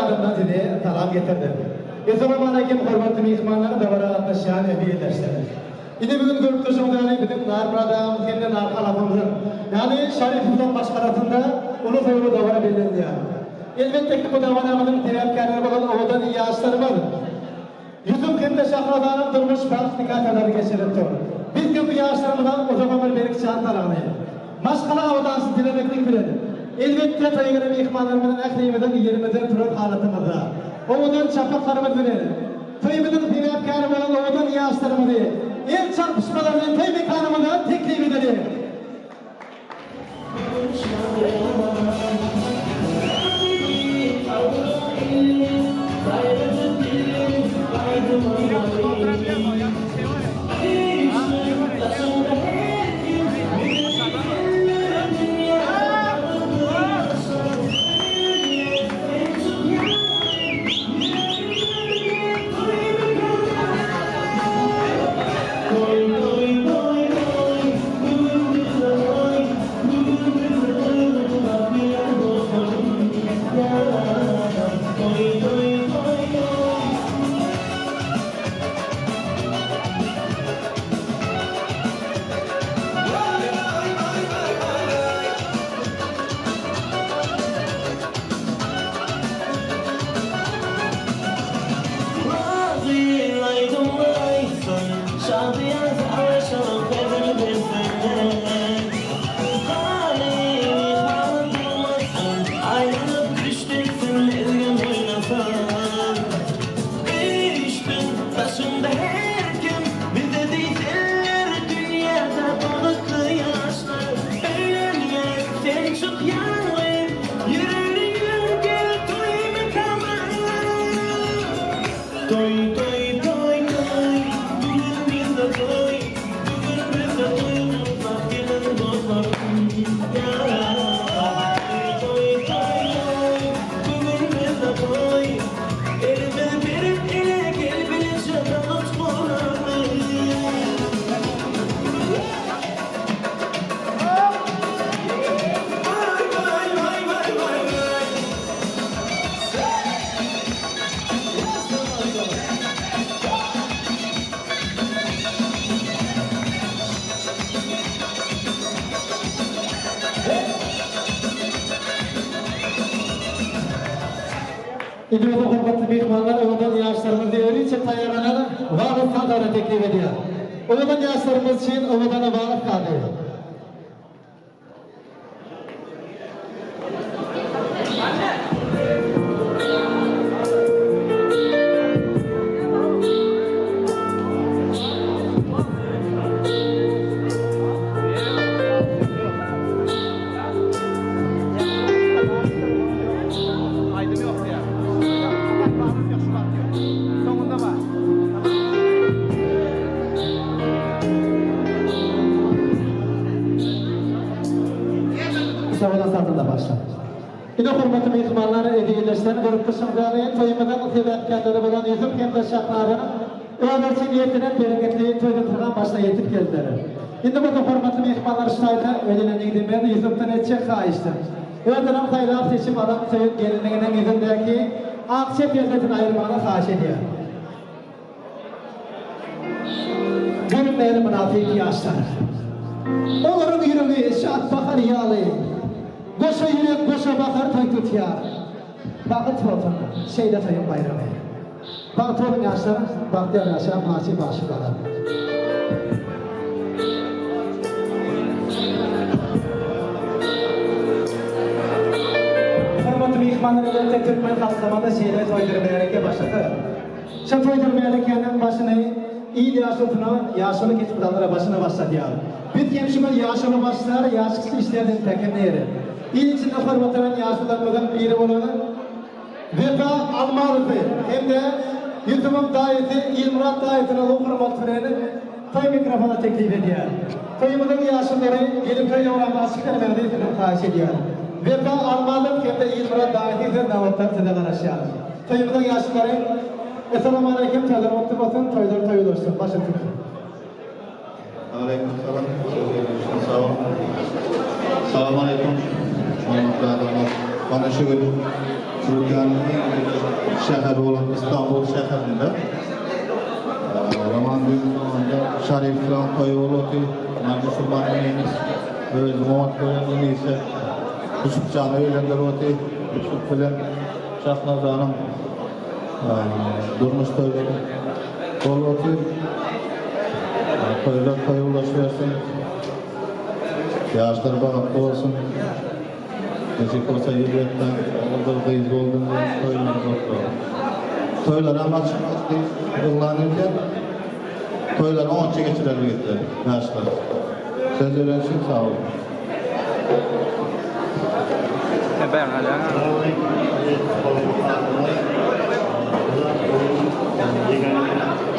adımdan size salam getirdim. Esselamu aleyküm hürmetli mihmanlar da beraber şahane hediyeler. Yine bugün görüp durduğumuz bütün narpradağımız hem de narkalafımızın yani Şarif Sultan Başkanı'nda onu sayılı davara belirlendi yani. Elbette ki bu davanamızın terapkarları olan oğudan iyi yaşlarımız. Yusuf Kende Şahradan'ın durmuş praktikaları geçirip dur. Biz de bu yaşlarımızdan o zamanlar berik çantalarını. Maşkala avadansı dilemeklik bilelim. Elbette saygılı mihmanlarımızın ekleğimizden yerimizden duran halatımızda. Oğudan şapaklarımız bilelim. Toyumuzun terapkarı olan oğudan iyi yaşlarımızı. El çarpışmalarının toy mekanımızdan teklif edelim. İdrisi hürmetli mihmanlar oğudan yaşlarımız değeri için tayarlanan varlık kadar teklif ediyor. Oğudan yaşlarımız için oğudan varlık kadar. Yine hürmetli mihmanları hediyelersen görüp kısımlarıyla toyumuzun sebepkarları olan Yusuf Kende Şahları'nın öğrenci niyetinden bereketli toyunun başına yetip geldiler. Şimdi bu hürmetli mihmanlar sayda öğlenenliğinden beri Yusuf'tan edecek kayıştım. Öğrenen sayılar seçim adam toyun gelinliğinin yüzündeki akçe devletin ayırmanı karşı ediyor. Görünmeyelim münafik yaşlar. Onların yüreği şat bakar yağlı. Koşa yürek, koşa bakar toy tutuyor. Bakıt olsun, şeyde toyun bayramı. Bakıt olun yaşlar, baktiyar yaşlar, maçı başı kadar. Hürmetli mihmanlarıyla Türkmen kalkamada şeyleri toydurmayarak başladı. Şu toydurmayarak başını iyi yaşlıtına, yaşlılık itibariyle başına başladı ya. Biz gençimiz yaşlı başlar, yaşlısı işlerden tekemleyeri. İl içinde hürmetlenen yaşlılarımızdan biri olanı Vefa Almalı'dı. Hem de Yusuf'un daireti, İlmurat daireti'ne olan hürmetlerini toy mikrofona teklif ediyor. Toyumuzun yaşlıları gelip köy yavramı açıkları verdiğini karşı ediyor. Vefa Almalı hem de İlmurat daireti'nin davetler size karışıyor. Toyumuzun yaşlıları Esselamu Aleyküm, tezler mutlu olsun, toylar toyul olsun. Başın tutun. Aleyküm selam. Sağ olun. Selamun aleyküm. Bana şu gün Türkiye'nin şehri olan İstanbul şehrinde Roman büyük zamanda Şariflan Koyuğulu'tu, Musulmanlığımız, öz Muhammed Koyuğlu'nu ise Yusuf Can'ı öğrendirutu, Yusuf bilen Şahnazan'ın durmuş toyları olutu, toylar koyuğulaşıyorsun, yaşlar bağımlı olsun, Necik olsa yürüyetten, orada kıyız olduğunda toylar zorluyor. Toylar ama çıkmadı, kullanırken toylar 10 geçirer birlikte yaşlar. Söz öğrensin sağ olun. Ben hala.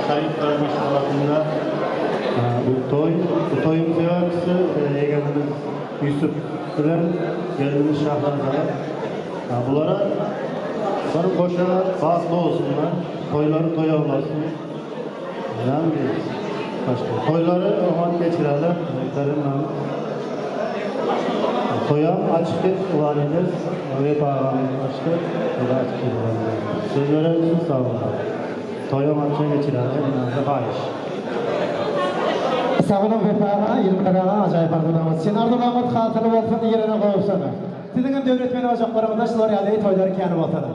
Sayın Başkanı'nda bu toyun ziyareti Ege'nin Yusuf bilen geldiğimiz şahlarına bunlara sonra koşalar bazı olsunlar, toyları toya olasın. Yani başka toyları o an geçirerler. Toyam açık et ulanınız ve bağlanın açık et açık et ulanınız. Sözlere için sağ olun. Toyam açık geçirerler. İnanılmaz bağış. Sağ olun vefağa, ilim kadar acayip ardınamız. Sen ardınamız hatırlı olsun yerine koyupsana. Sizin devletmeni ocaklarımızda şular yalayı toyları kendi olsana.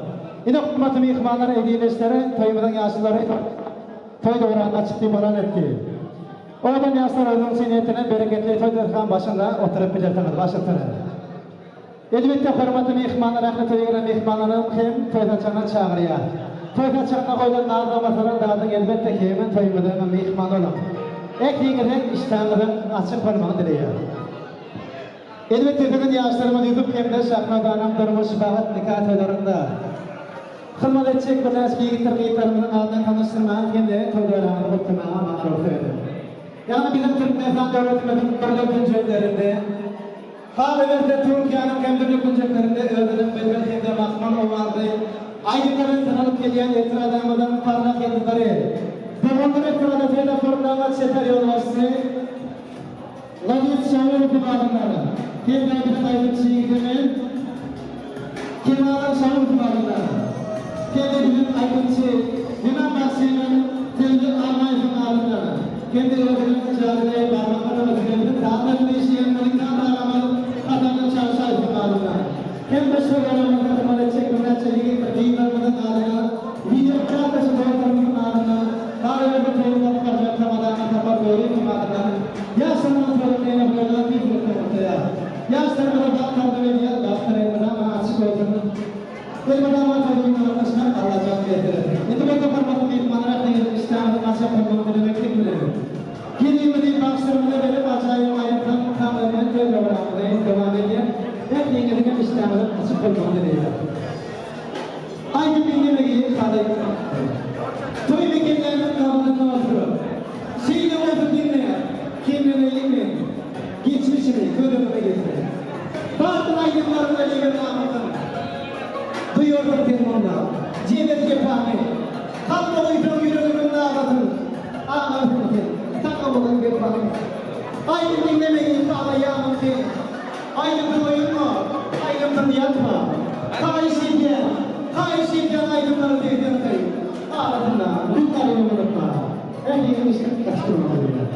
Yine hukumatı mihmanları edileşleri toyumuzun yaşlıları toy doğranına çıktığı baran etti. Oradan yaşlar özün siniyetine bereketli toy dörtkan başında oturup bilirsiniz başıtını. Elbette hürmetli mihmanlar, ahli toya giren mihmanların hem toydan çağına çağırıyor. Toydan çağına koyulan ağırlamasının dağıdın elbette ki hemen toyumuzun mihman olun. Ekliğinizin işlemlerin açık parmağını diliyor. Elbette bugün yaşlarımız YouTube hem de şahnadanım durmuş bağıt nikah toylarında. Hılmat edecek bir eski yitirgiyitlerimizin adını tanıştırmayan kendi toylarını kutlamaya mahruf edin. Yani bizim Türkmenistan devletimizin birlik güncellerinde, halibette Türkiye'nin hem birlik güncellerinde öldürüp bedel hem de mahman olmadı. Aydınların tanılıp gelen etiradımızın parlak yıldızları, devamlı etiradıyla programlar sefer yolması, Lanet şahı okumalarına, Kevda'nın aydın şiirinin, Kemal'ın şahı okumalarına, Kevda'nın aydın şiir, Yunan Bahçe'nin tevdi almayışın ağrına, kendi özünün ticaretine parmaklarına bakıyorum, dağlarını işleyenlerin dağlarının atanın çarşafın ağrına, hem de şu yaramızın kumal edecek bunlar çeliği dinlerimizin ağrına, video kağıtışı boyutlarımızın ağrına, dağlarını tevdi parmaklarına kapar doğru imadına, yaşlarının tevdiğine bulunan bir fırtı ortaya, yaşlarına baktardı ve diğer bastarayımına açık olduğunu, Elbette tevdiğine arkadaşlar Allah can getirir. Etibette parmaklı bir manarak değil, İslam'ın asya parmaklı demeklik bilir. Girdiğimizin bakışlarımıza verip acayip ayaktan tamamen tevdiğine devam ediyor. Hep yengelikten İslam'ın açık parmaklı değil. Aynı dinlemeyi ifade ediyor. Toy mekanlarının kavramını oturup, şeyle oturup dinleyen, kendine yemeyin, geçmişini, görümüne getirin. Bazı aydınlarına yemeğini anlatın. Duyuyorum temunda, cebet cephane, kalma uyduğum yüreğimin ağlatın, ağlatın, takamadan cephane. Aynı dinlemeyin ağlayı anlatın, aynı duyma, aynı yatma, kayışıyken aydınları teyden kayıp, ağlatın da, lütfen unutma, ehliyin işin kaçtırmalıyım.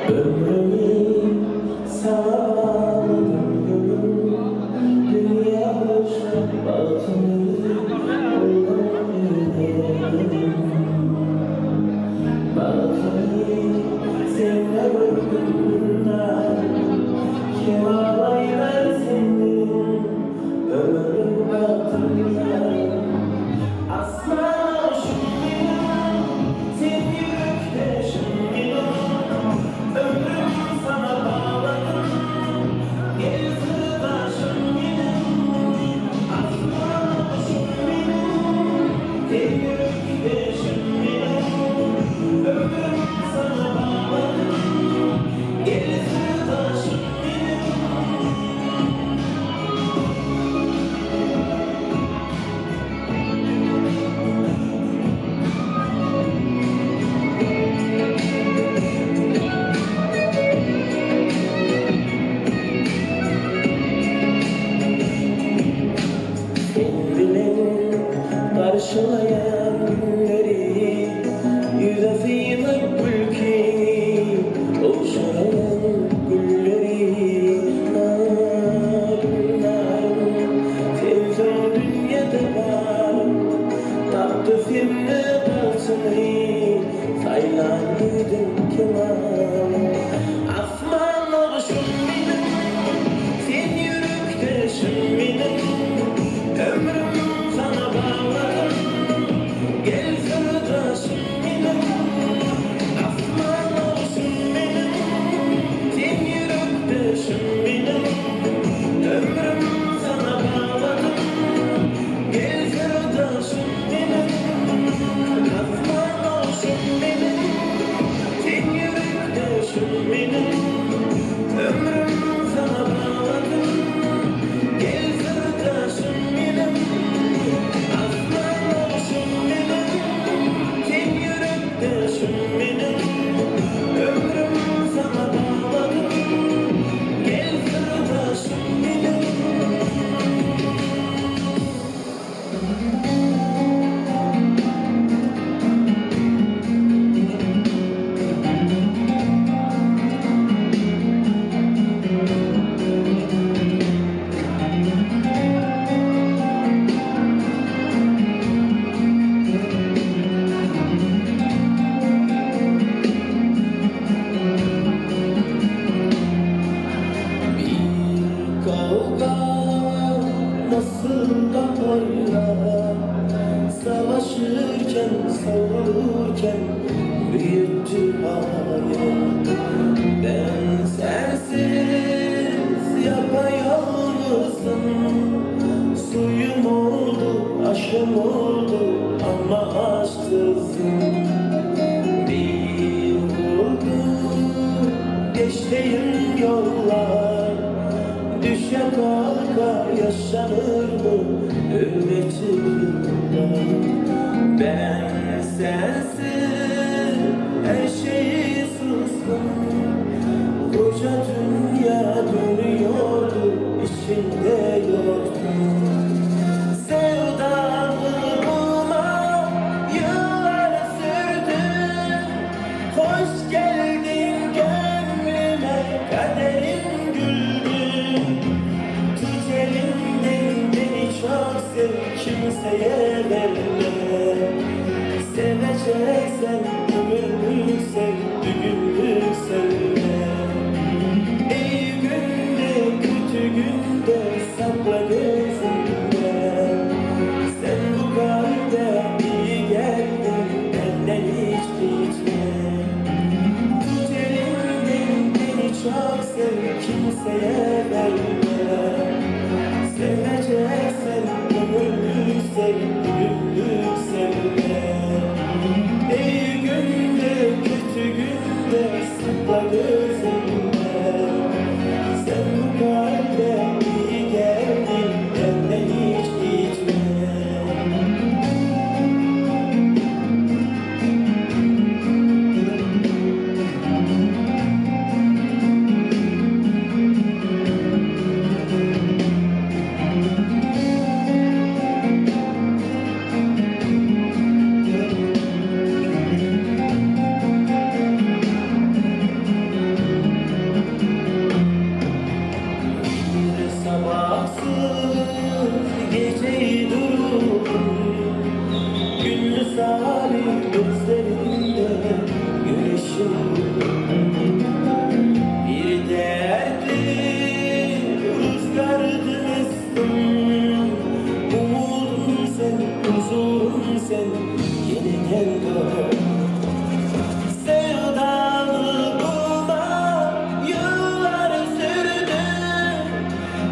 Ömrümü kavga nasıl da oynar, savaşırken savururken büyüttü hayat. Ben sensiz yapayalnızım, suyum oldu, aşkım oldu ama aşksızım. Bir vurdu geçtiğim yollar, düşe kalka yaşanır mı ümmetimden? Ben sensiz her şeyi sustum, koca dünya dönüyordu, içinde yoktum. Sevdalığıma yıllar sürdü, hoş geldin gönlüme, kaderim güldü. Tut elimden beni çok sev, kimseye verme. Seveceksen ömürlük sev, bugünlük sevme. İyi günde kötü günde sakla gözünde. Sen bu kalbe iyi geldin, benden hiç gitme. Tut elimden beni çok sev, kimseye verme. Seveceksen ömürlük sev, bugünlük sevme. İyi günde kötü günde sakla gözünde. Sen bu kalbe iyi geldin, benden hiç gitme. Sabahsız geceyi durdum, gün misali gözlerinde güneşim. Bir dertli rüzgardım estim, umudum sen, huzurum sen, yeniden dön. Sevdalığıma yıllar sürdü,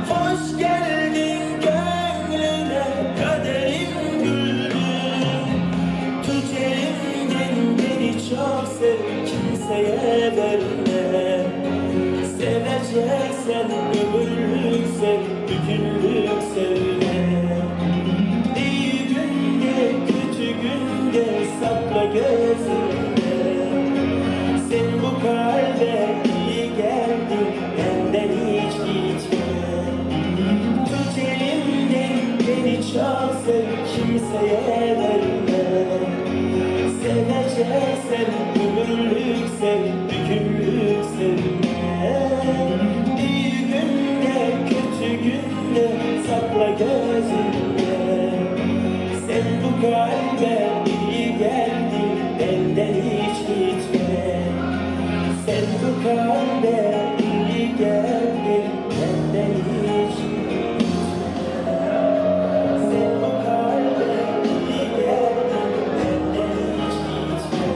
hoş geldin gönlüme, kaderim güldü. Tut elimden beni çok sev, kimseye verme. Seveceksen ömürlük sev, bugünlük sevme. İyi günde kötü günde sakla gözünde. Sen bu kalbe iyi geldin, benden hiç gitme. Tut elimden beni çok sev, kimseye verme. Seveceksen ömürlük sev, bugünlük sevme. İyi günde kötü günde sakla gözünde. Sen bu kalbe iyi geldin, benden hiç gitme. Sen bu kalbe iyi geldin, benden hiç gitme. Sen bu kalbe iyi geldin, benden hiç gitme.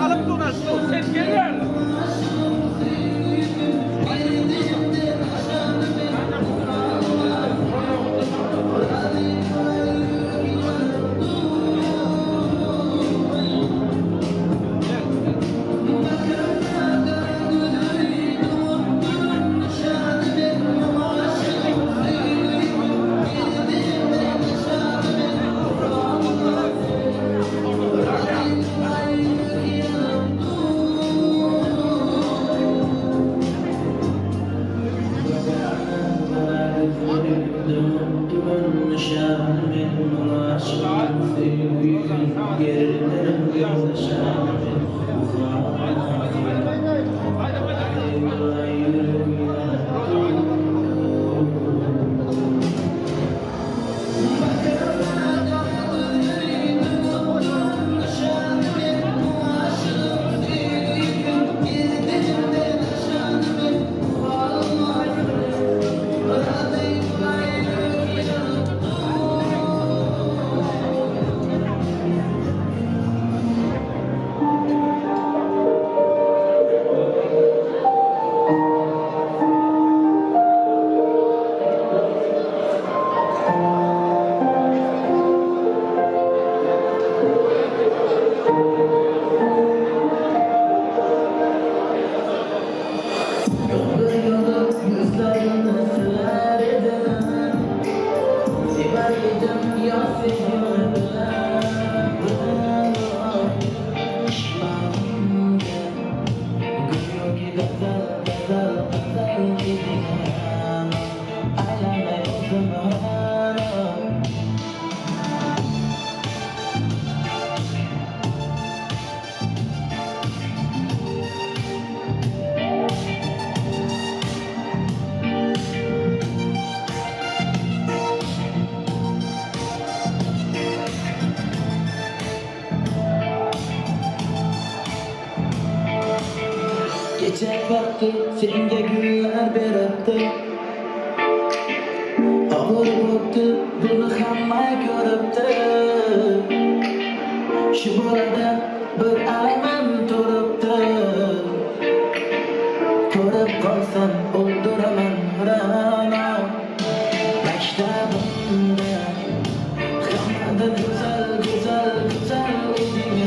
Alıp dur sen gel. Geçen vakti senga güller beratdi Ağır bo'pti buni hamma ko'ribdi Shu borada bir alamim turibdi Ko'rib qolsam o'ldiraman ra'no Maktabimda hammadan go'zal eding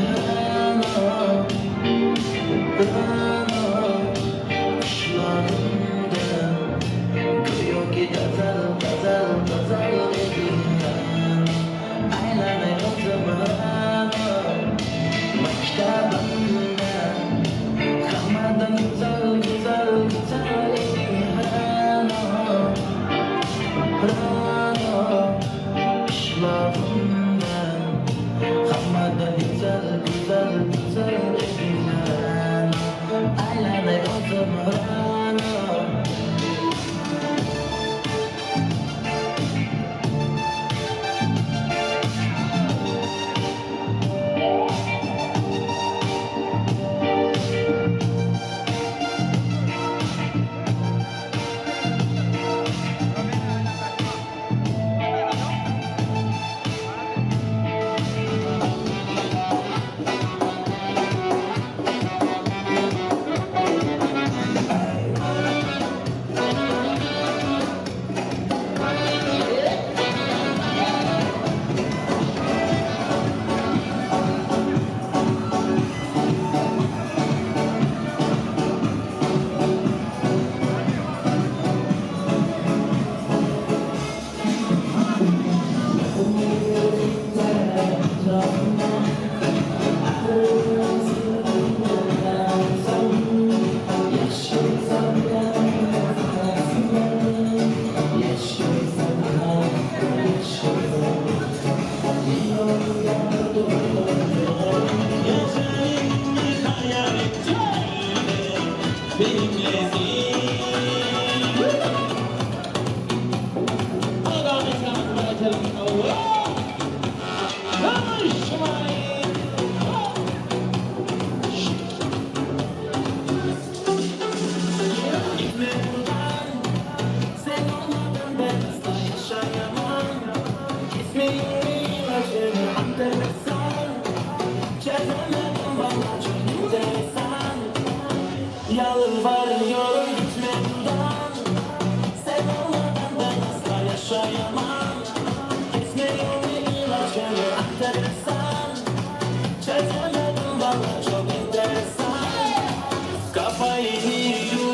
enteresan. Çözemedim valla çok enteresan. Kafayı yiyorum.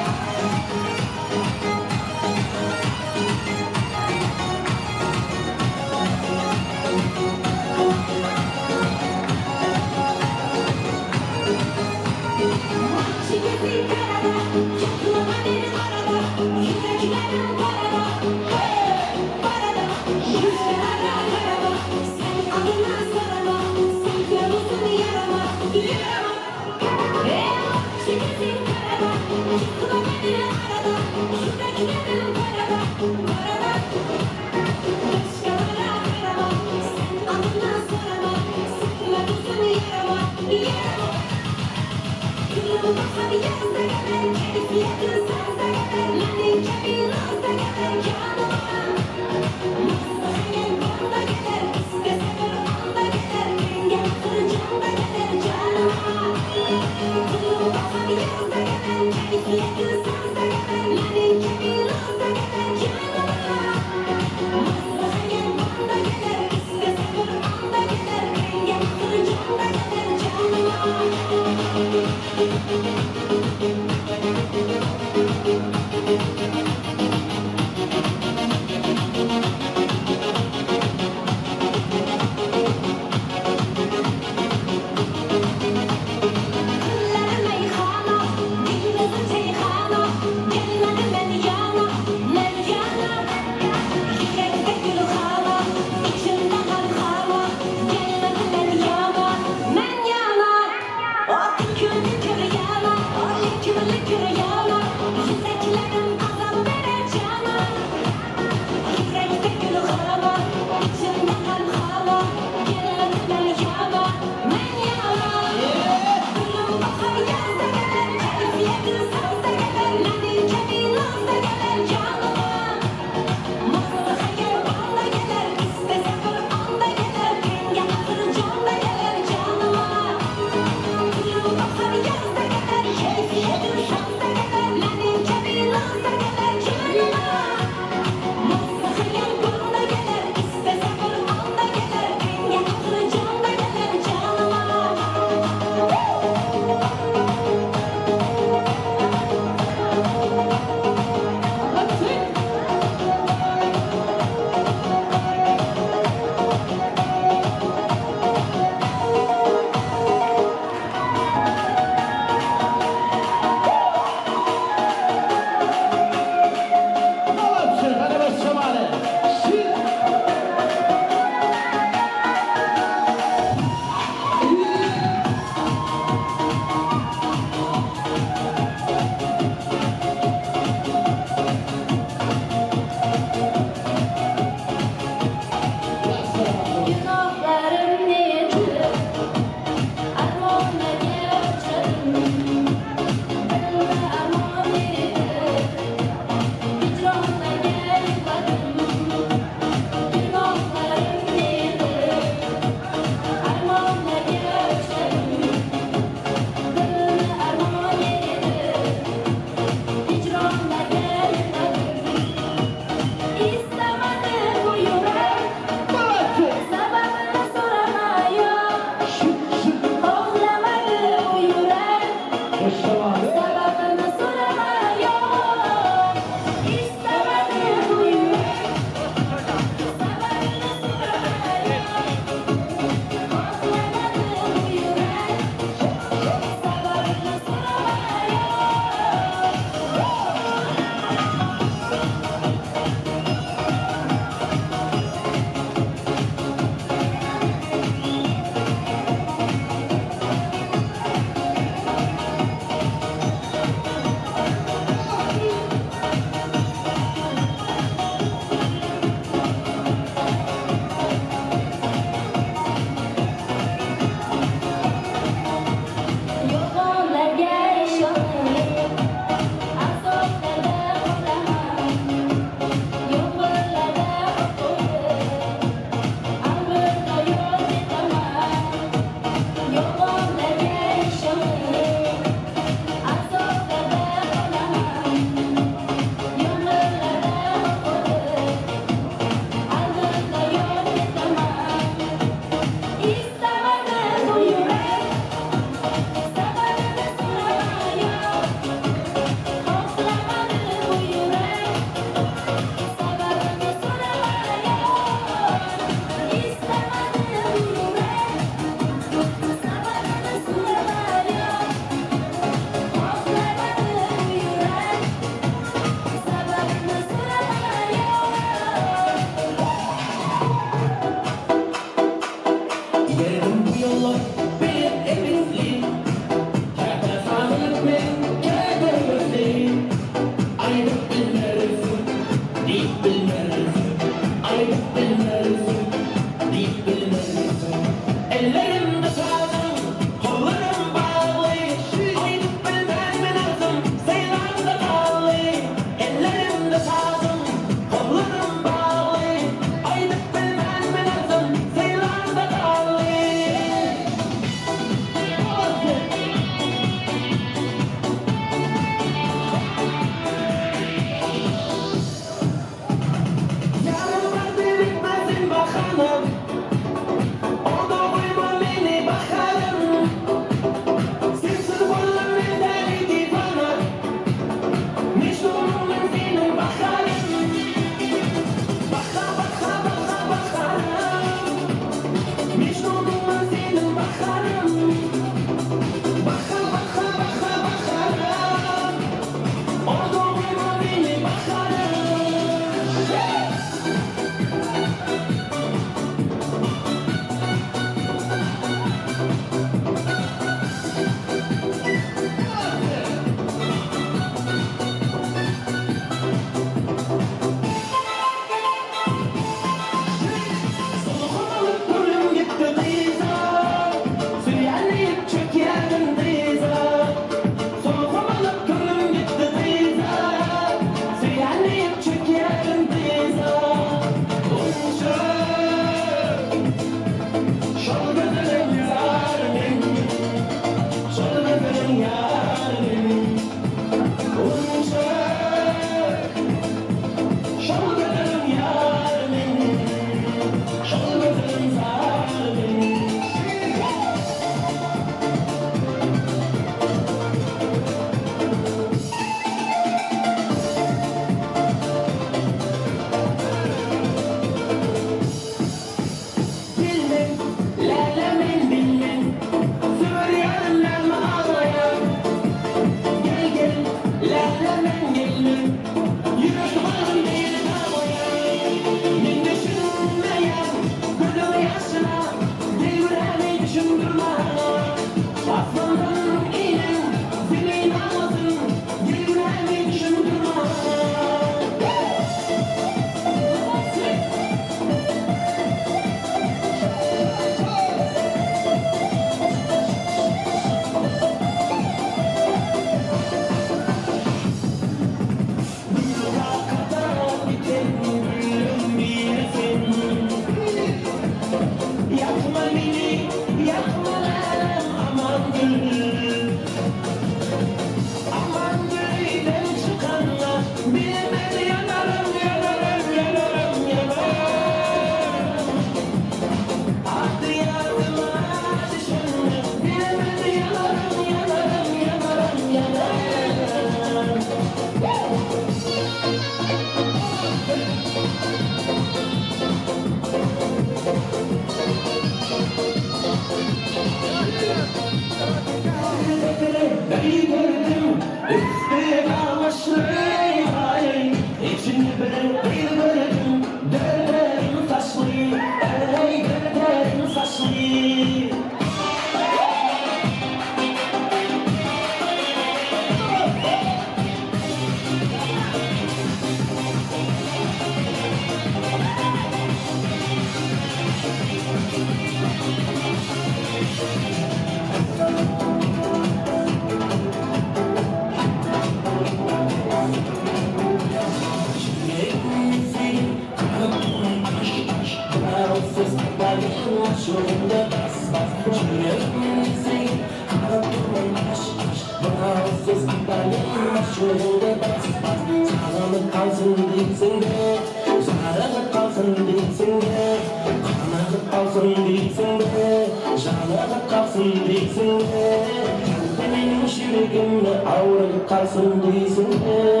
Benim şirkimde avrılıp kalsın değilsin de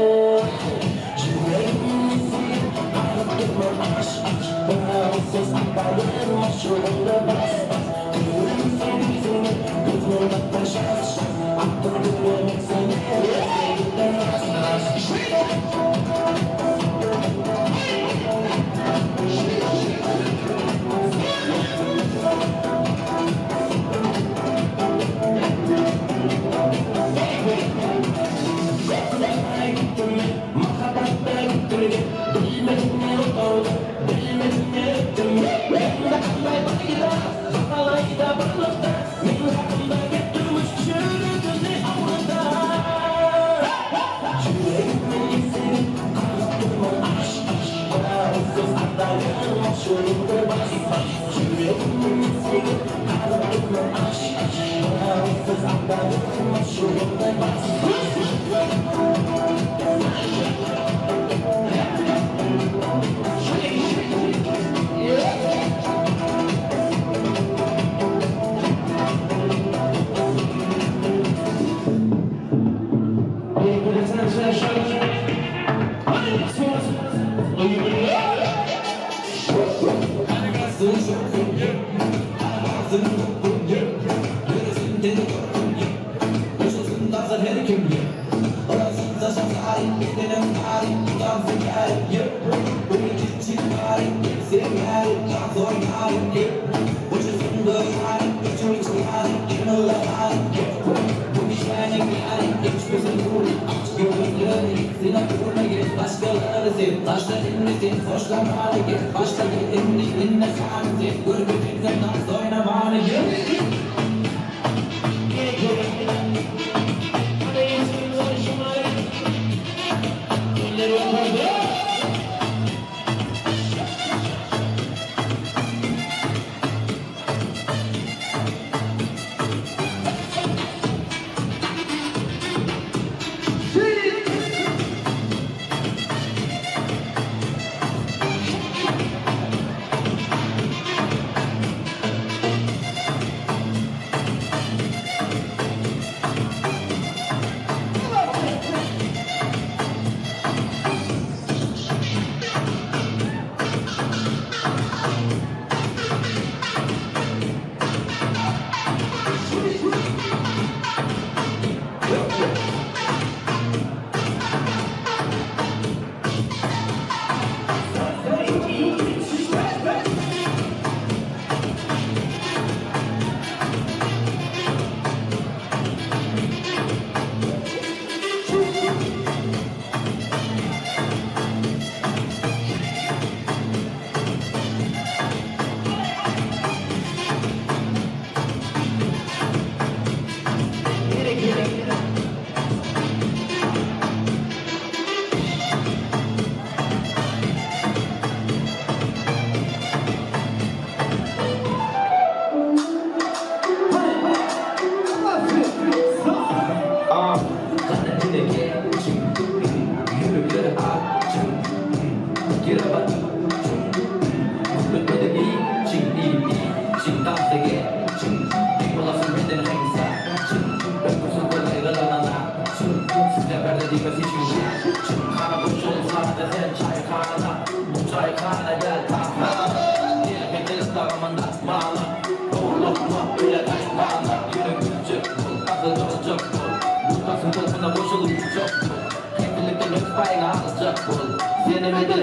Everybody,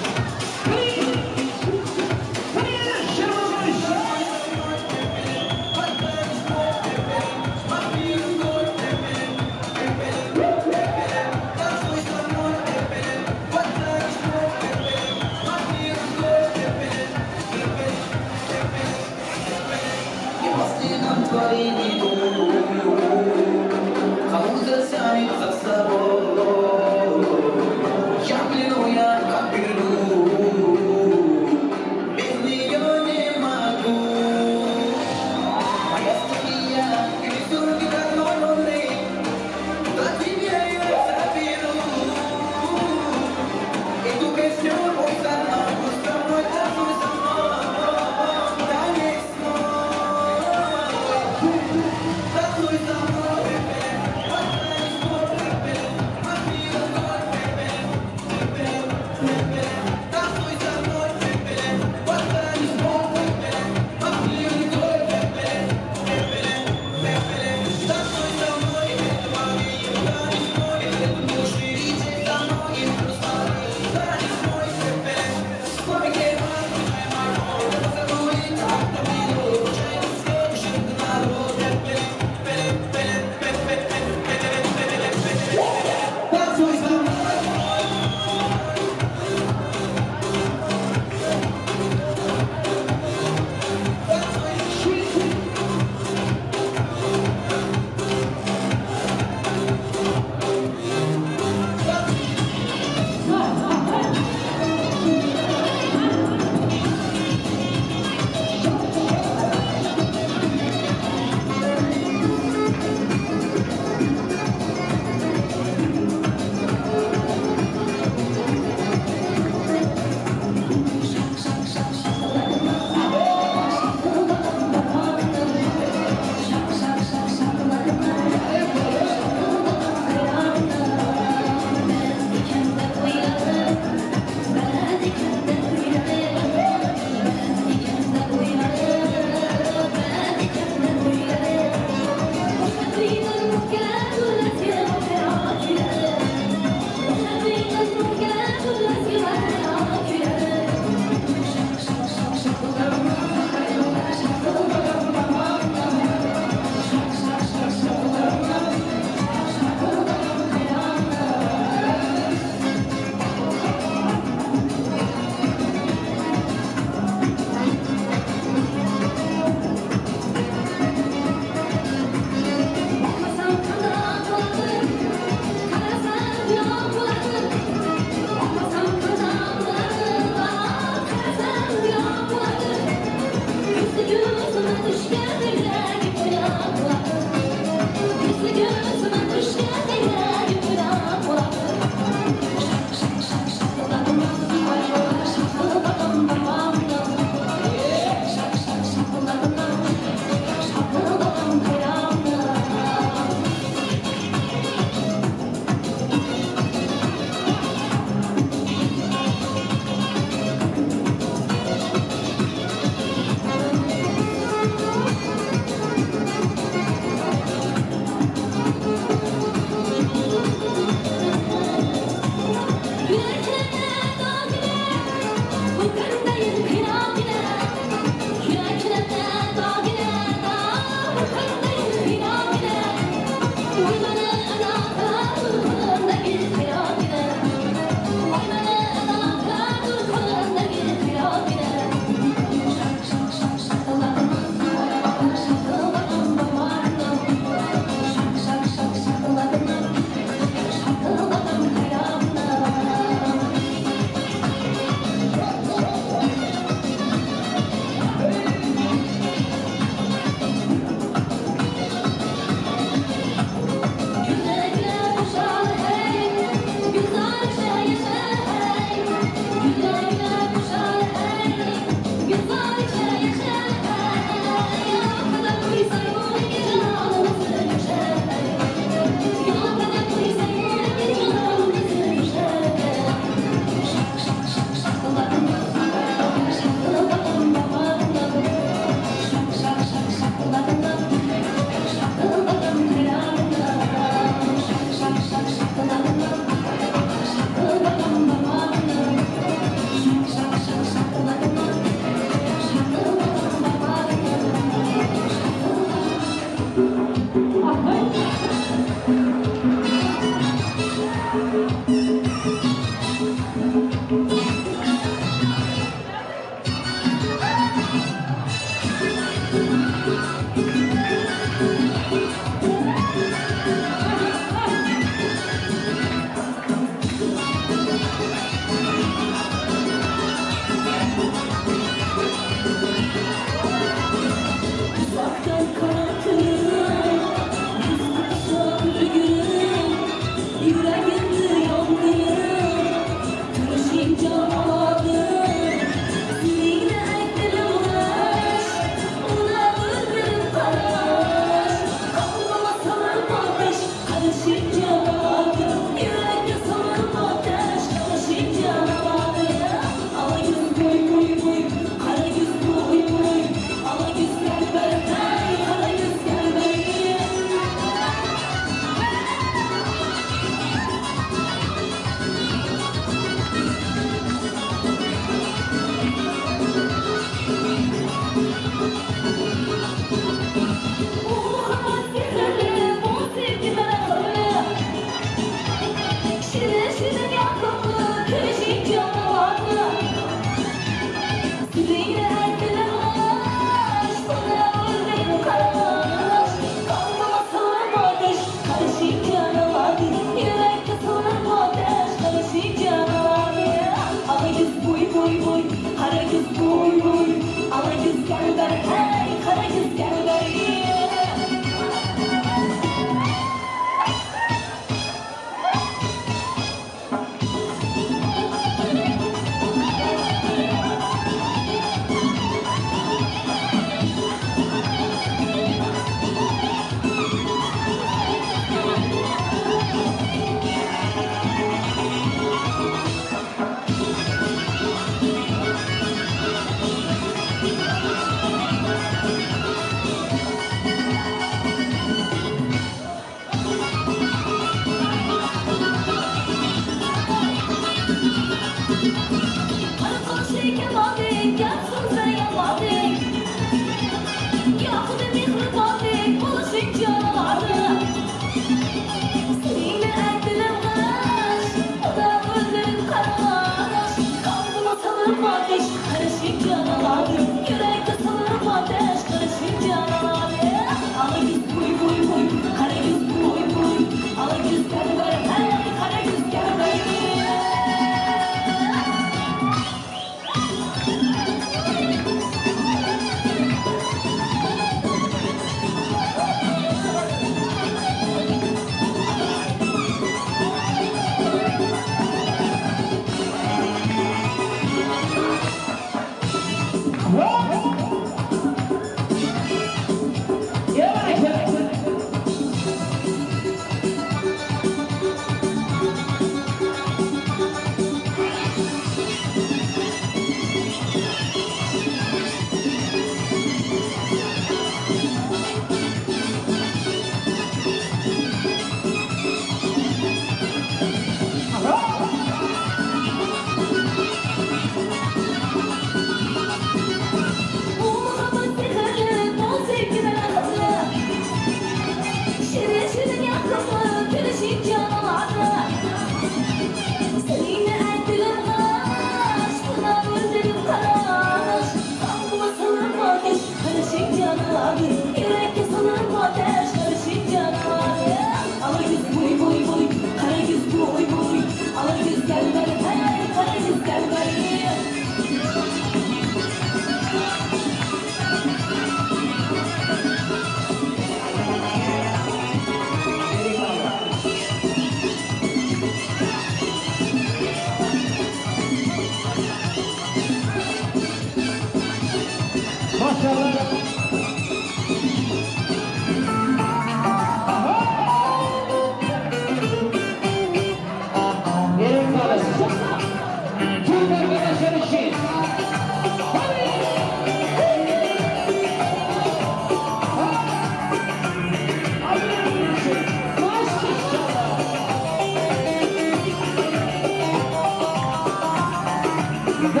Erik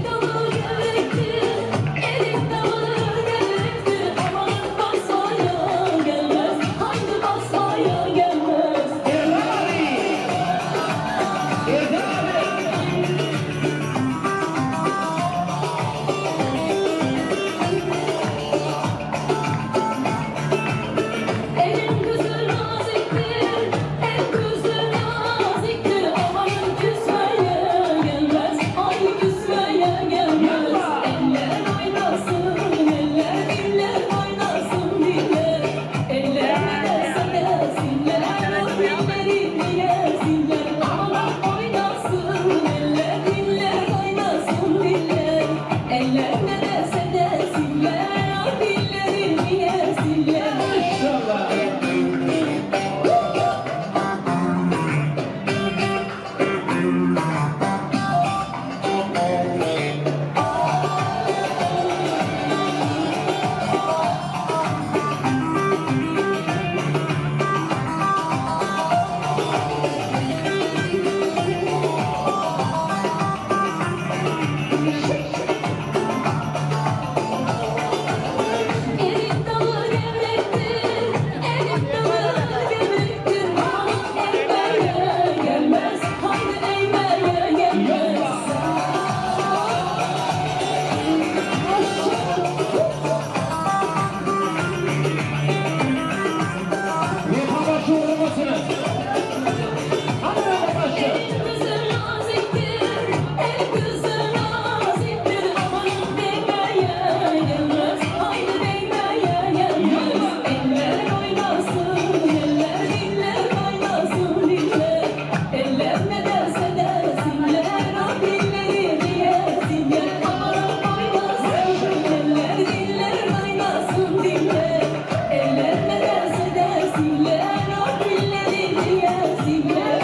dalı gerekti, erik dalı gerekti. Aman basmaya gelmez, haydi basmaya gelmez. Elin kızı naziktir, el kızı naziktir. Amanın küsmeye gelmez, ay küsmeye gelmez. Eller oynasın, eller diller oynasın diller. Eller ne derse desinler, o dillerini yesinler. Aman oynasın, eller diller oynasın diller. Eller ne derse desinler, o dillerini yesinler. Erik dalı gevrektir, erik dalı gevrektir. Aman eğmeye gelmez, haydi eğmeye gelmez. El kızı naziktir, el kızı naziktir. Aman değmeye gelmez, haydi değmeye gelmez. Eller oynasın, eller diller oynasın diller. Eller ne derse desinler, o dillerini yesinler. Aman oynasın, eller diller oynasın diller. Eller ne derse desinler, o dillerini yesinler.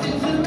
Sizin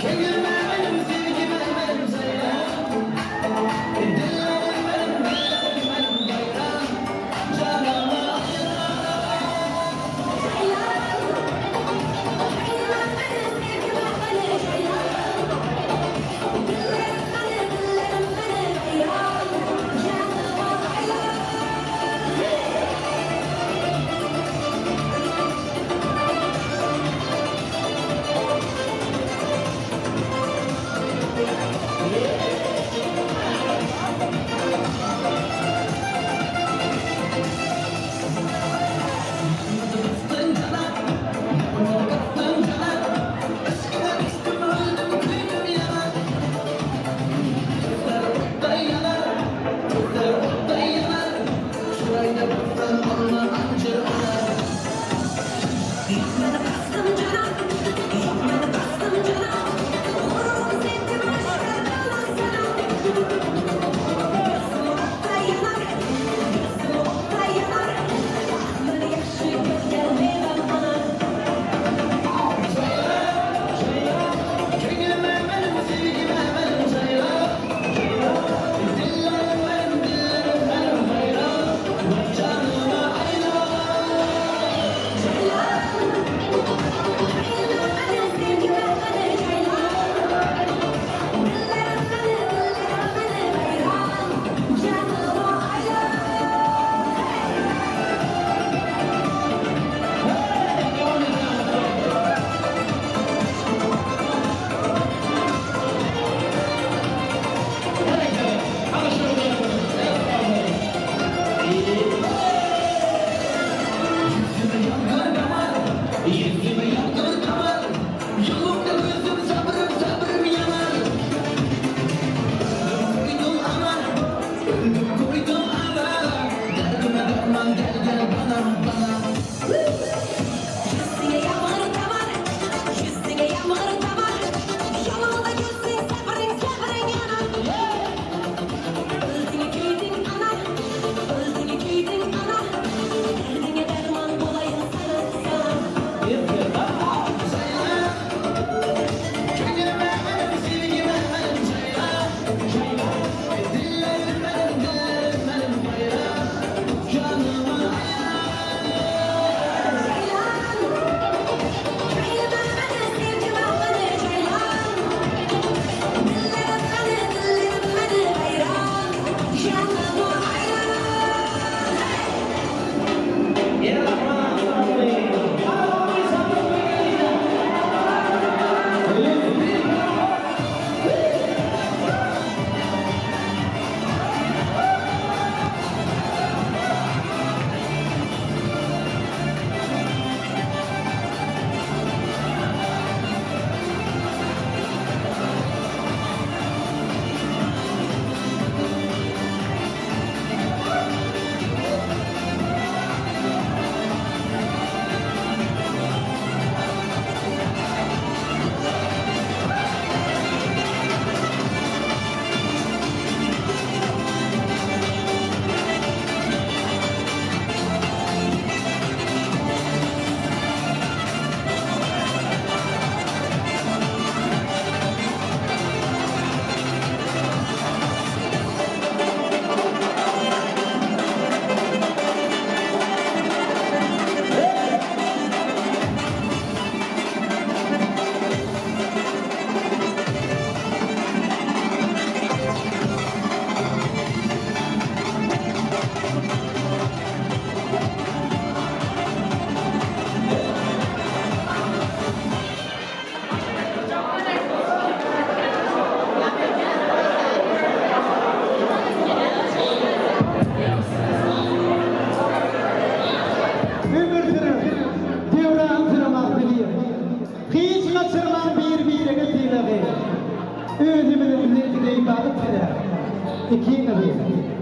Can you imagine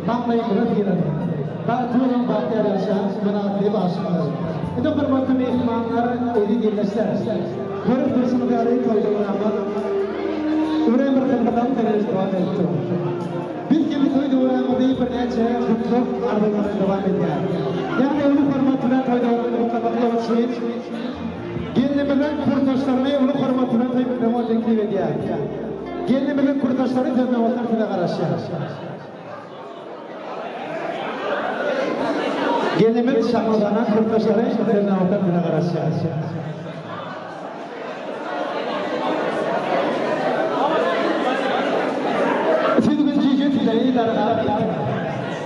bakmayı bırakıyorum. Tuğlan Bahtiyar Yaşar, Münasip Aşklar. Edo hürmetli mehmanlar, eli birleşler. Görüp dursun bir arayı koydu uğramlar. Uğrayan bir kılmadan terörist devam etti. Biz gibi toydu uğramı değil bir neçe hutluk ardından devam ediyor. Yani onu hürmetine toydu uğramı mutlaka olsun. Gelinimizin kurtaşlarını onu hürmetine toydu uğramı teklif ediyor. Gelinimizin kurtaşları tezmevatlar tine karışıyor. Gelinimiz şaklanan kurtaşları tezmevatlar tine karışıyor.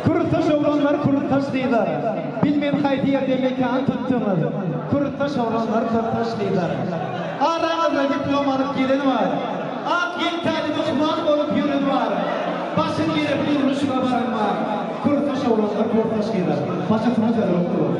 Kurtaş oğlanlar kurtaş değiller. Bilmeyen haydi yerdeyle kan tuttuğumuz. Kurtaş oğlanlar kurtaş değiller. Aranızda diplom alıp gelin var. Ak yel tali düşman olup yürün var. Başın yere bulmuş babarın var. Kurtaş oğlanlar kurtaş değiller. Başatımız öyle oldu.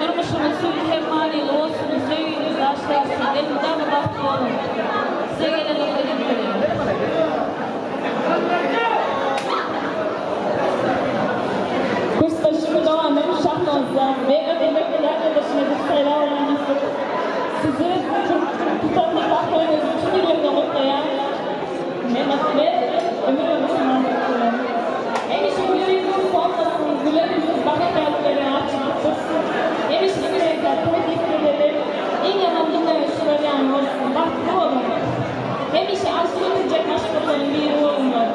Durmuşumuz sürü hemaliyle olsun, sevginiz aşağısın, elimden baklı olun. Size gelen ödedim görüyorum. Kursbaşımı devam edin şahlınızda ve ödemeklilerle başına bir sayılar olmanızı. Sizi tutanlı baklayınız bütün yüreğine mutlayan Mehmet ve ömür ömrüsünden baklıyorum. En işin yüreğiniz olmasın, güleriniz bana geldileri açmaktır. Emişlik yürekler, pratikleri, en yaman dinleyen söyleyen olsun, baklı olun. Hem işi aşırı edecek aşkların bir yeri olunlar.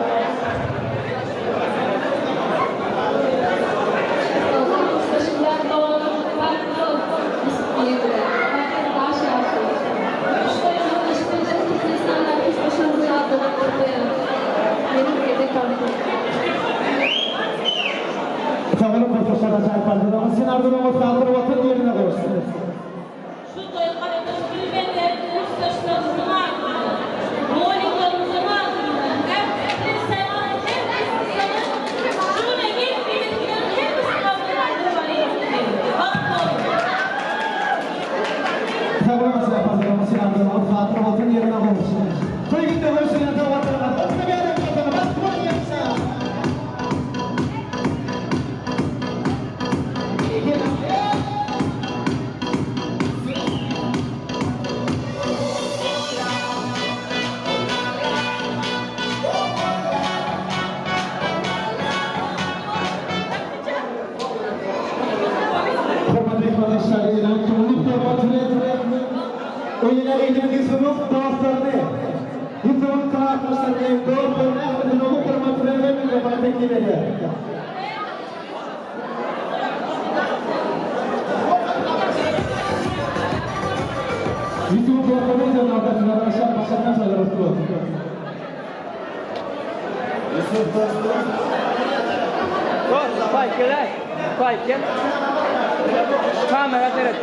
Kursbaşımdan doğru, farklı disiplinleri, daha şey yapıyoruz. Kuşlarımın işbirlikte bütün insanlar kursbaşımızın adına kutlayalım. Benim evde kaldım. Sağolun profesör acayip aldı ama sen ardından o sağları vatan yerine koysun. Şu doyukarıda bilmeyenler kursbaşlarımızın adına, rolinglerimizin adına, hem sevan, hem insanın şuna gitmeyeceklerin hepsi kabullerdir var eğitimleri. Bakın olun. Sağolun acayip aldı ama sen ardından o sağları vatan yerine koysun. Koy gitti hoşsun yatağı vatanına. Bakın bir yere vatanına. Bak bu ne yapsa. Oyuna eğlendiği sınıf dostlarını, insanın arkadaşlarını, dostlarını, akademik kurmatlarını ve müzefayı teklif ediyor. YouTube dostlarını izleyen arkadaşlar aşağı başlarına sayılır olsun. Yusuf dostlar. Koy gel. Koy gel. Kamera teret.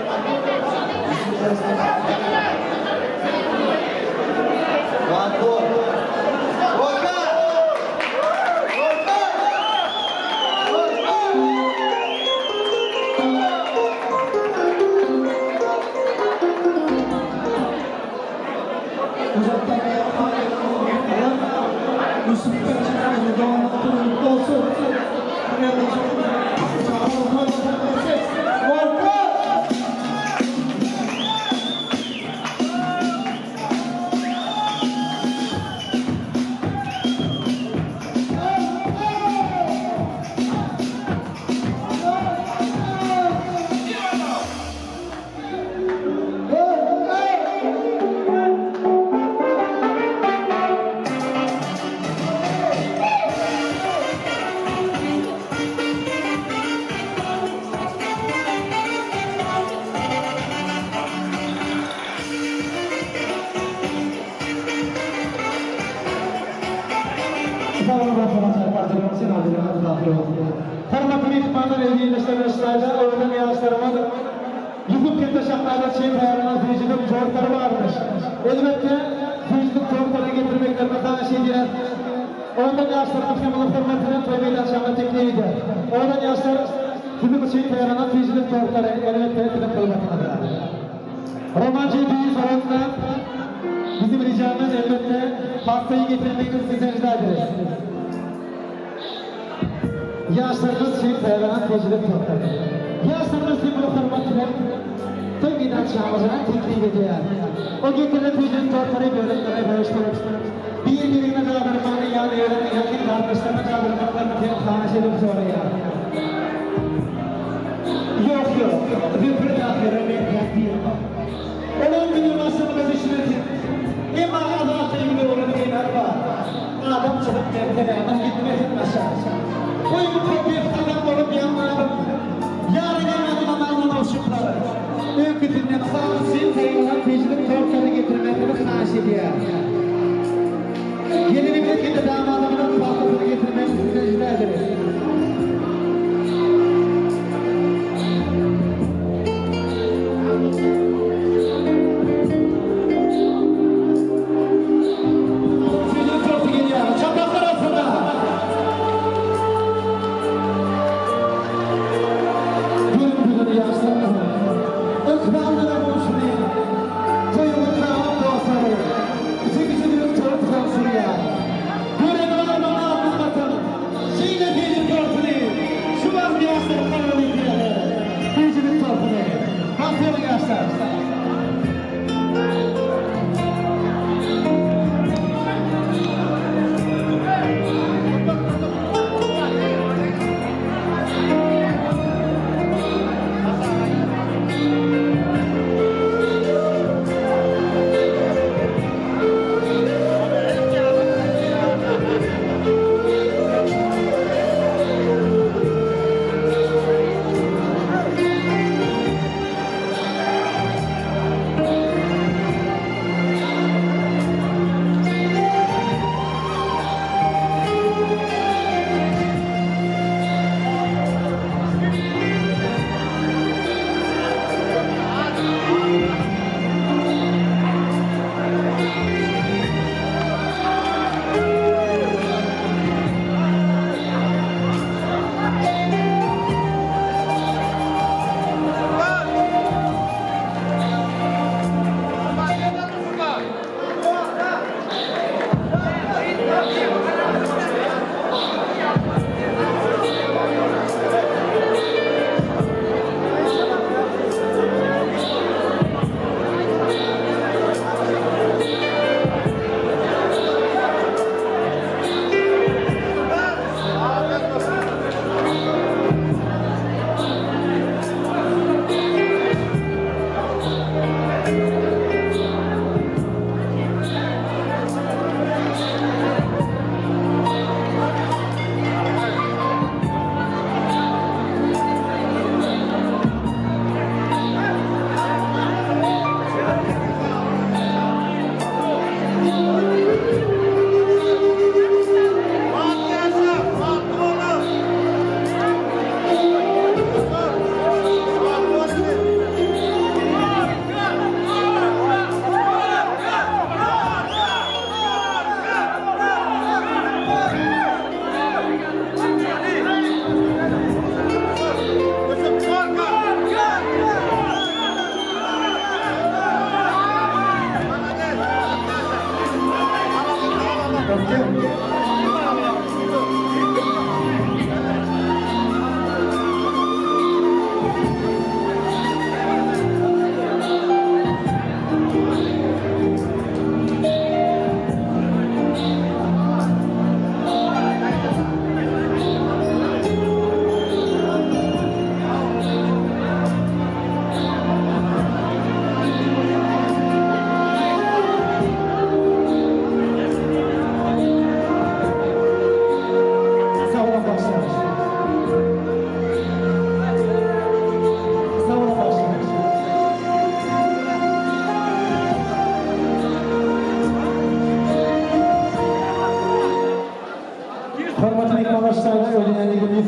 Hürmetli mehmanlar evlileştirme işlerinde öğlen yaşlarımız Yusuf Kente Şahlar'da çiğ ayarına zeycilik zorları varmış. Elbette zeycilik zorları getirmeklerine karşı edilen Oradan yaşlarımız hürmetinin tövbeyle aşağıma teklif ediyor. Oradan yaşlar Sizin için yaranan tecrübe torkları elbette sizin kıymetine. Romancı büyük sorunlar bizim ricamız elbette pastayı getirmeniz size rica ederiz. Yaşlarımız için yaranan tecrübe torkları. Yaşlarımız için bunu hürmetler tüm inançlarımızdan teklif ediyor. O getirilen tecrübe torkları bölümlere bölüştürüp birbirine kaldırmanı yani yakın kardeşlerine kaldırmanlarını tahsis edip soruyor. Yok. Bir pırtakları mevcut değil. Onun gibi masamda düşünürken hem adam sevgili olan bir var. Adam çıkıp tertene adam gitmesin aşağı. Bu kopya adam olup yanlarım. Yarın anlamamın oluşukları. Öykütünden sağlıksın sayılan tecrübe korkanı getirmekleri tahsis ediyor. Yeni bir ülkede damadımın pastasını getirmekleri size rica ederiz.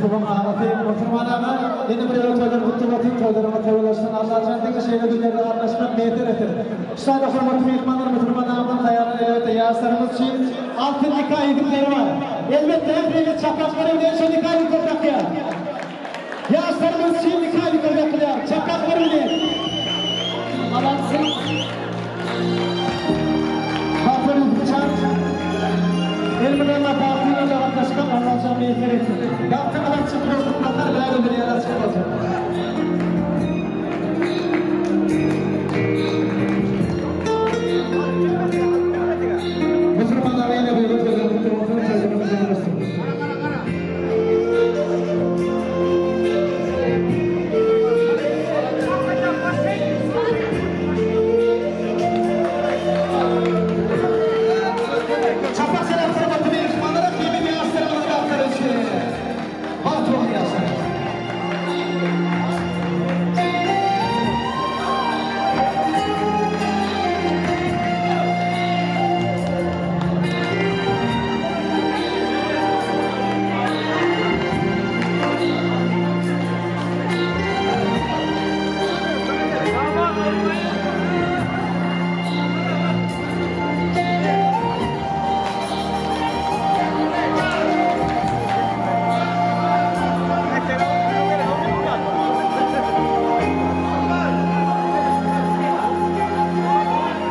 Yusuf'un ağlatı oturmalarına yeni bir yolcular kutlulatın toylarıma teolaştın Allah'ın şeyle dünyada anlaşmak niyetler etir. Şahane hürmetli mihmanlar muhtemelen hayal yaslarımız için altın nikah edipleri var. Elbette hep birlikte çaprazları ödeyen şu nikah edip ya. Yaşlarımız şimdi kaydı kırmaklar. Çapkakları bile. Malaksız. Batırın bıçak. Elmeden la dağıtıyla da arkadaşlar anlatacağım bir yeter etsin. Dağıtı kadar çıkıyor. Bunlar böyle bir yere çıkacak. Müslümanlar yine buyurun. Gözümüzün çocuğumuzu görürsünüz. Çapak selamları batı bir Müslümanlara birbirine aslanımına dağıtları için. Batı onu yaşar.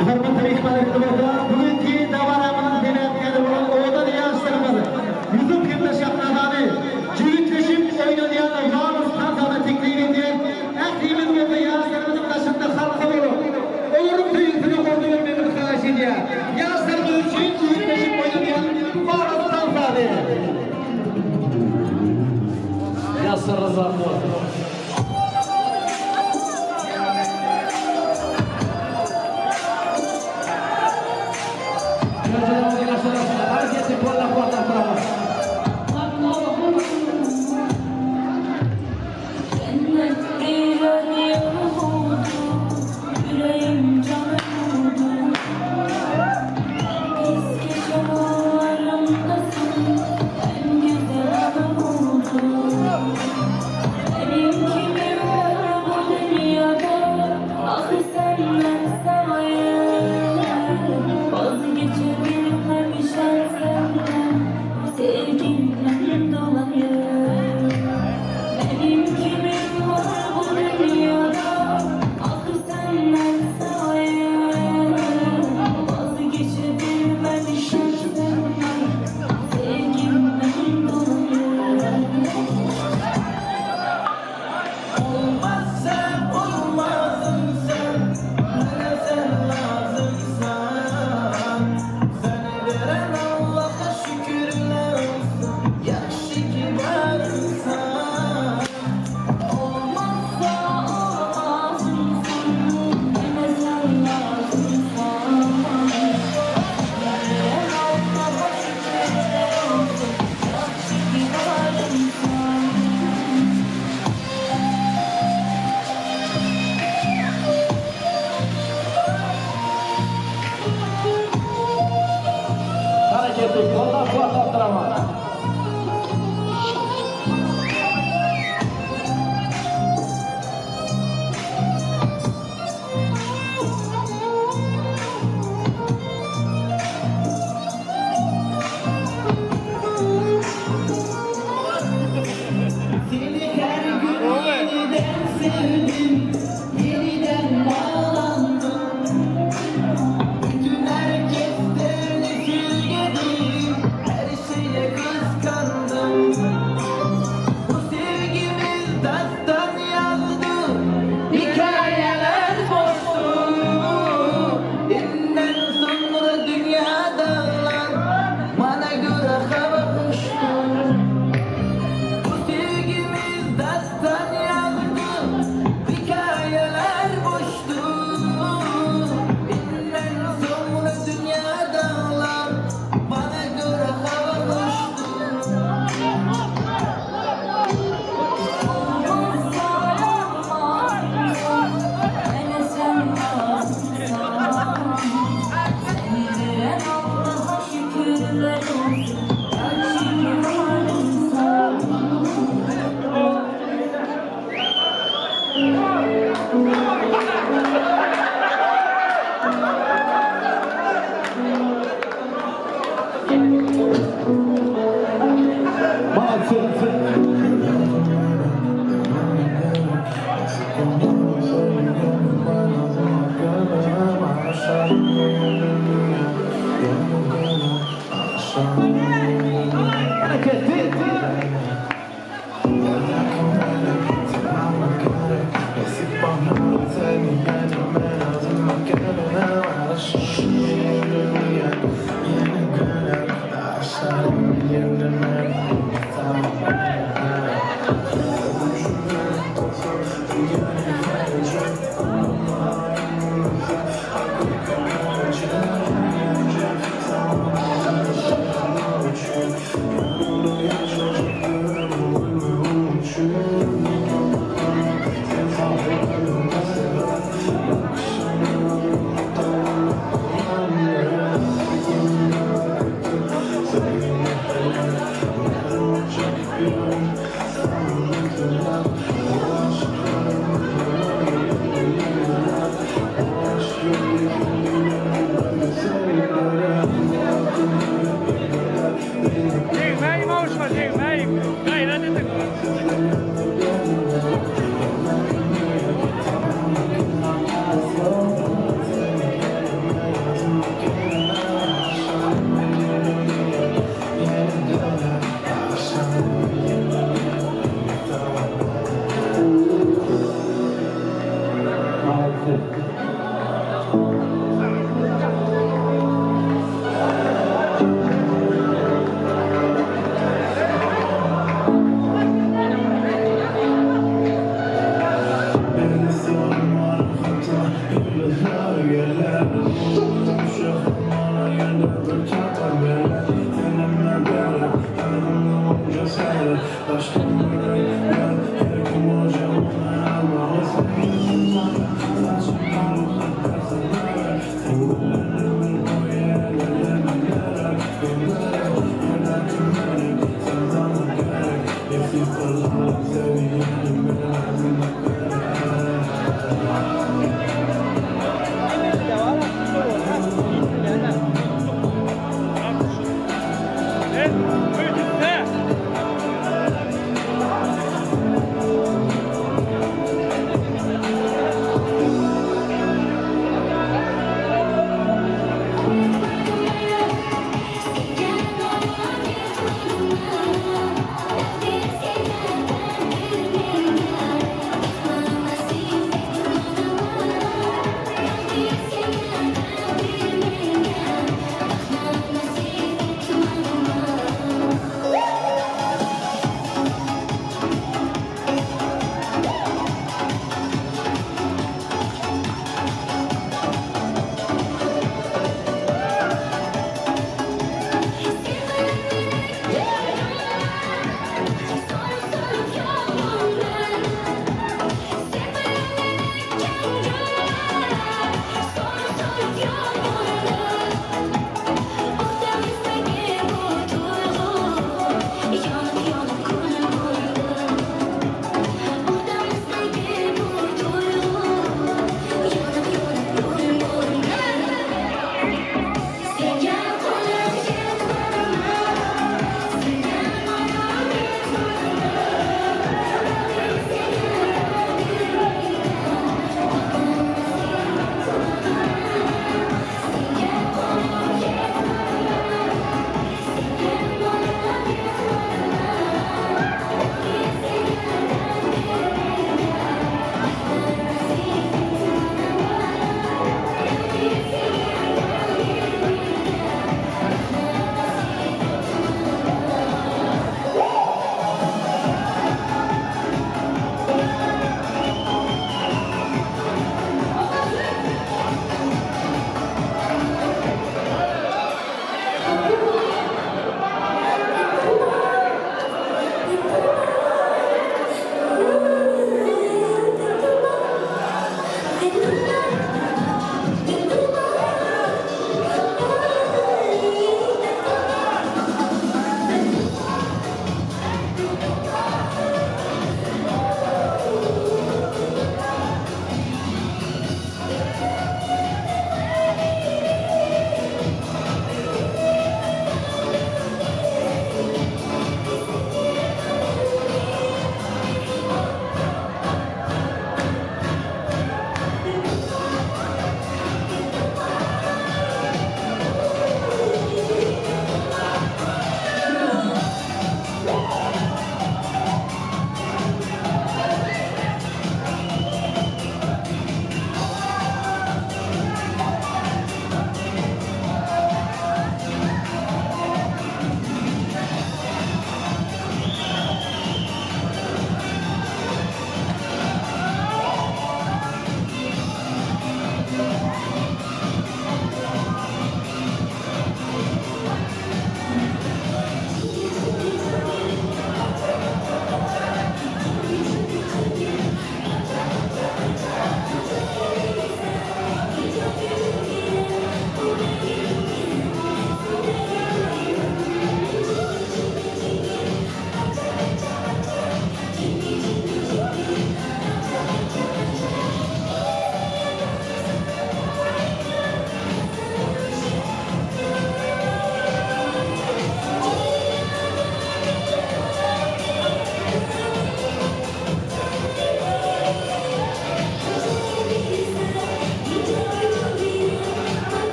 Hürmetli ihbarlarımızda bugünkü davaramının denetleri olan oğlan yaşlarımızı yüzüm kırmış yapmaları cüyütleşip oynayan Yağmur Tanzan'ı teklifinde eklimin ve yaşlarımızın başında halkı olur. Onurun büyüklüğünü koydu vermemiz karşı ediyor. Yaşlarımız için cüyütleşip oynayan Yağmur Tanzan'ı. Yaşlarımız var. Hareketli, kollar kuat attırama. Seni her gün yeniden sevdim, yeniden bağlandım. Bütün herkesten esirgedim, her şeye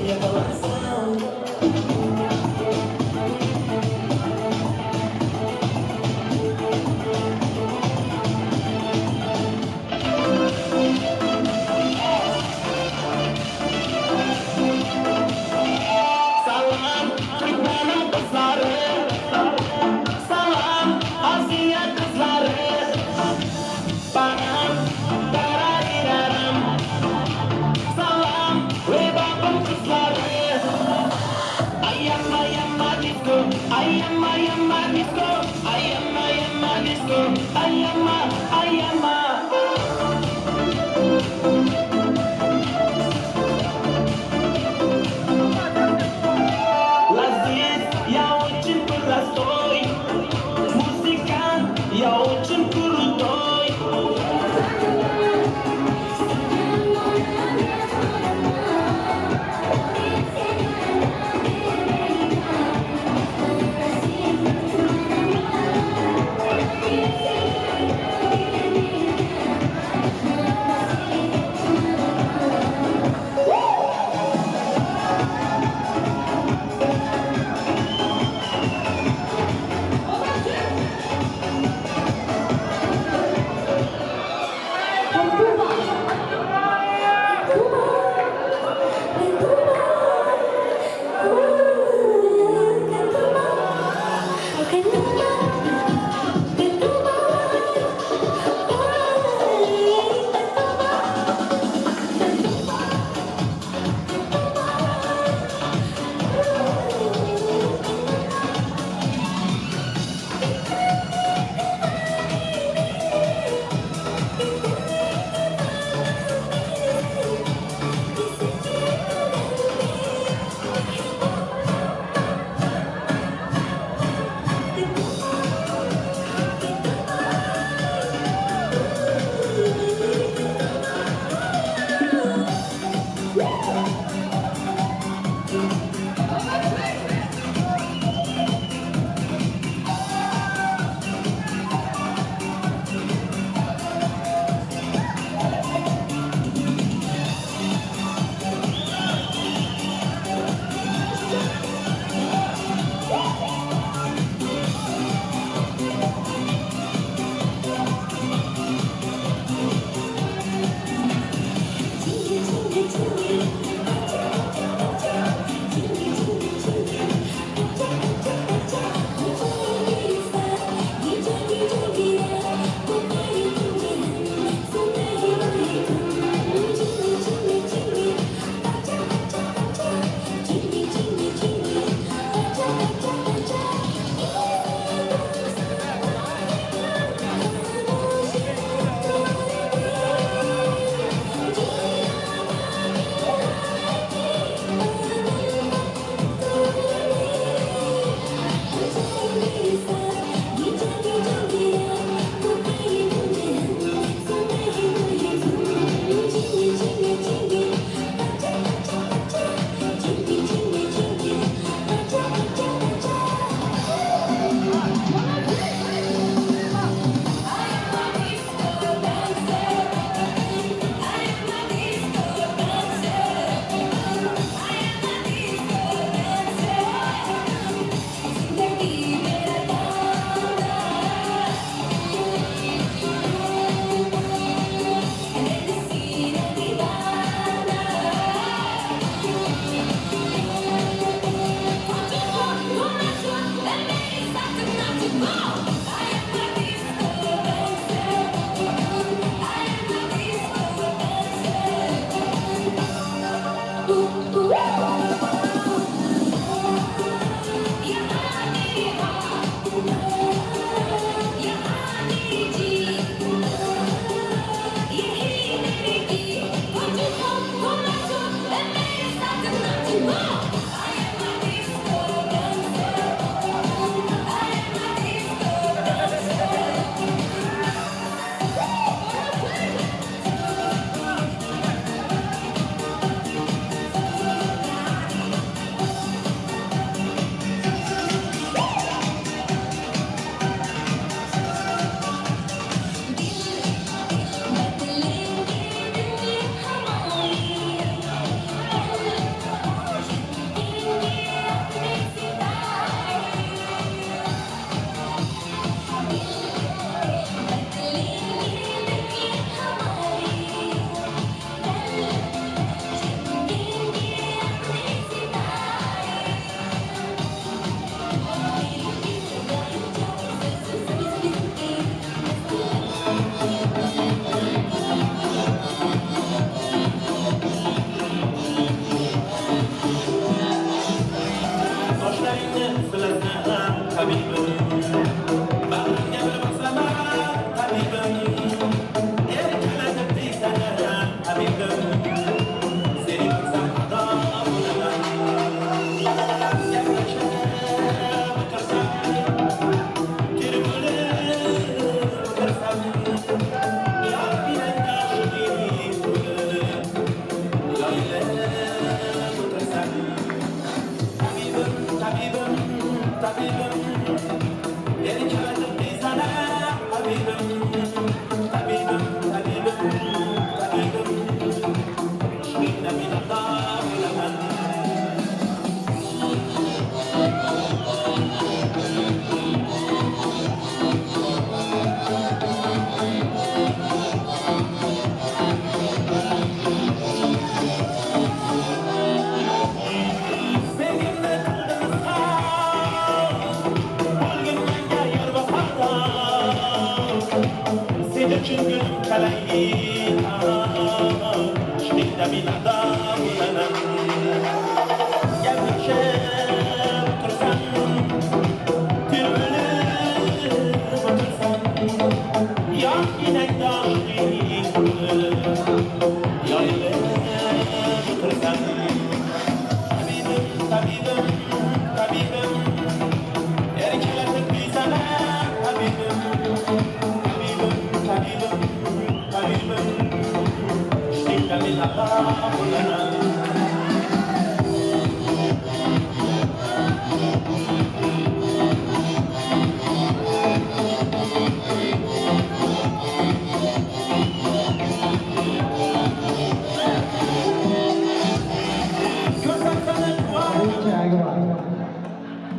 Yakalarsan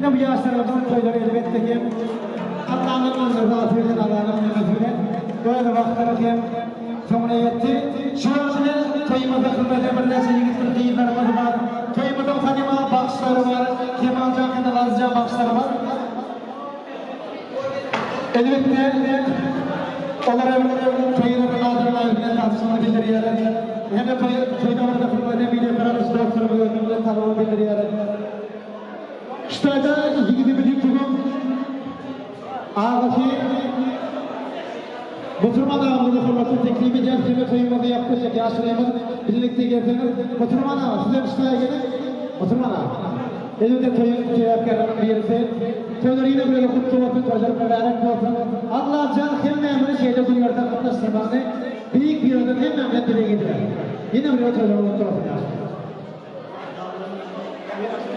Ne bu yaşlarımızın toyları elbette ki Allah'ın rızasıyla Allah'ın nimetine böyle vakitler ki sonuna yetti. Şu an toyumuzda kılmada bir neşe yigitlik deyimlerimiz var. Toyumuzda tanıma bakışları var. Kemalcan kadar azca bakışları var. Elbette onlara toyunu kaldırmayı tartışmalı bildiriyor. Hem de toyunlarda kılmada bile kararlısı doktorumu gördüğümde tanımı bildiriyor. İşte da yigidi bilip bugün ağabey Muturman ağabey'le hürmetini teklif edeceğiz. Kime toyunmadı yaklaşık yaşlarımız birlikte gelseniz. Muturman ağabey size müstahak edin. Muturman ağabey. Elimde toyun yapkarlarının bir yerisi. Toyları yine böyle kutlu olsun, toyları mübarek olsun. Allah can hem şeyde duyardan katlaştırmanı büyük bir ödün hem dile getirir. Yine böyle toyları kutlu olsun.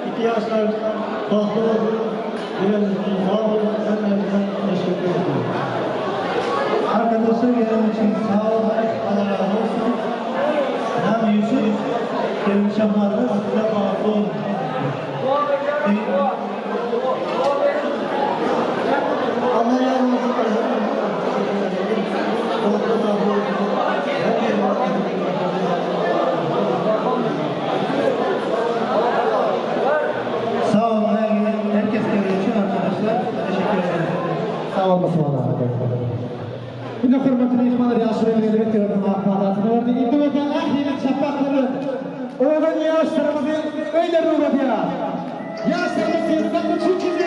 İhtiyaçlar baklı sağ olun, teşekkür ederim. Arkadaşlar gelen için sağ olun, Allah razı olsun. Hem Yusuf, gelmiş şamarlı, size baklı olun. Allah razı olsun. Sağ olun, herkes geldiği için arkadaşlar. Teşekkür ederim. Sağ olmasın arkadaşlar. Yine hürmetine ihmalar yaşlarına gelip ediyorum ahmadatını verdi. İndi bakan ahlilik çapakları. Oğlan yaşlarımızı öyle ruhladı ya. Yaşlarımızı yıldan 3 yıl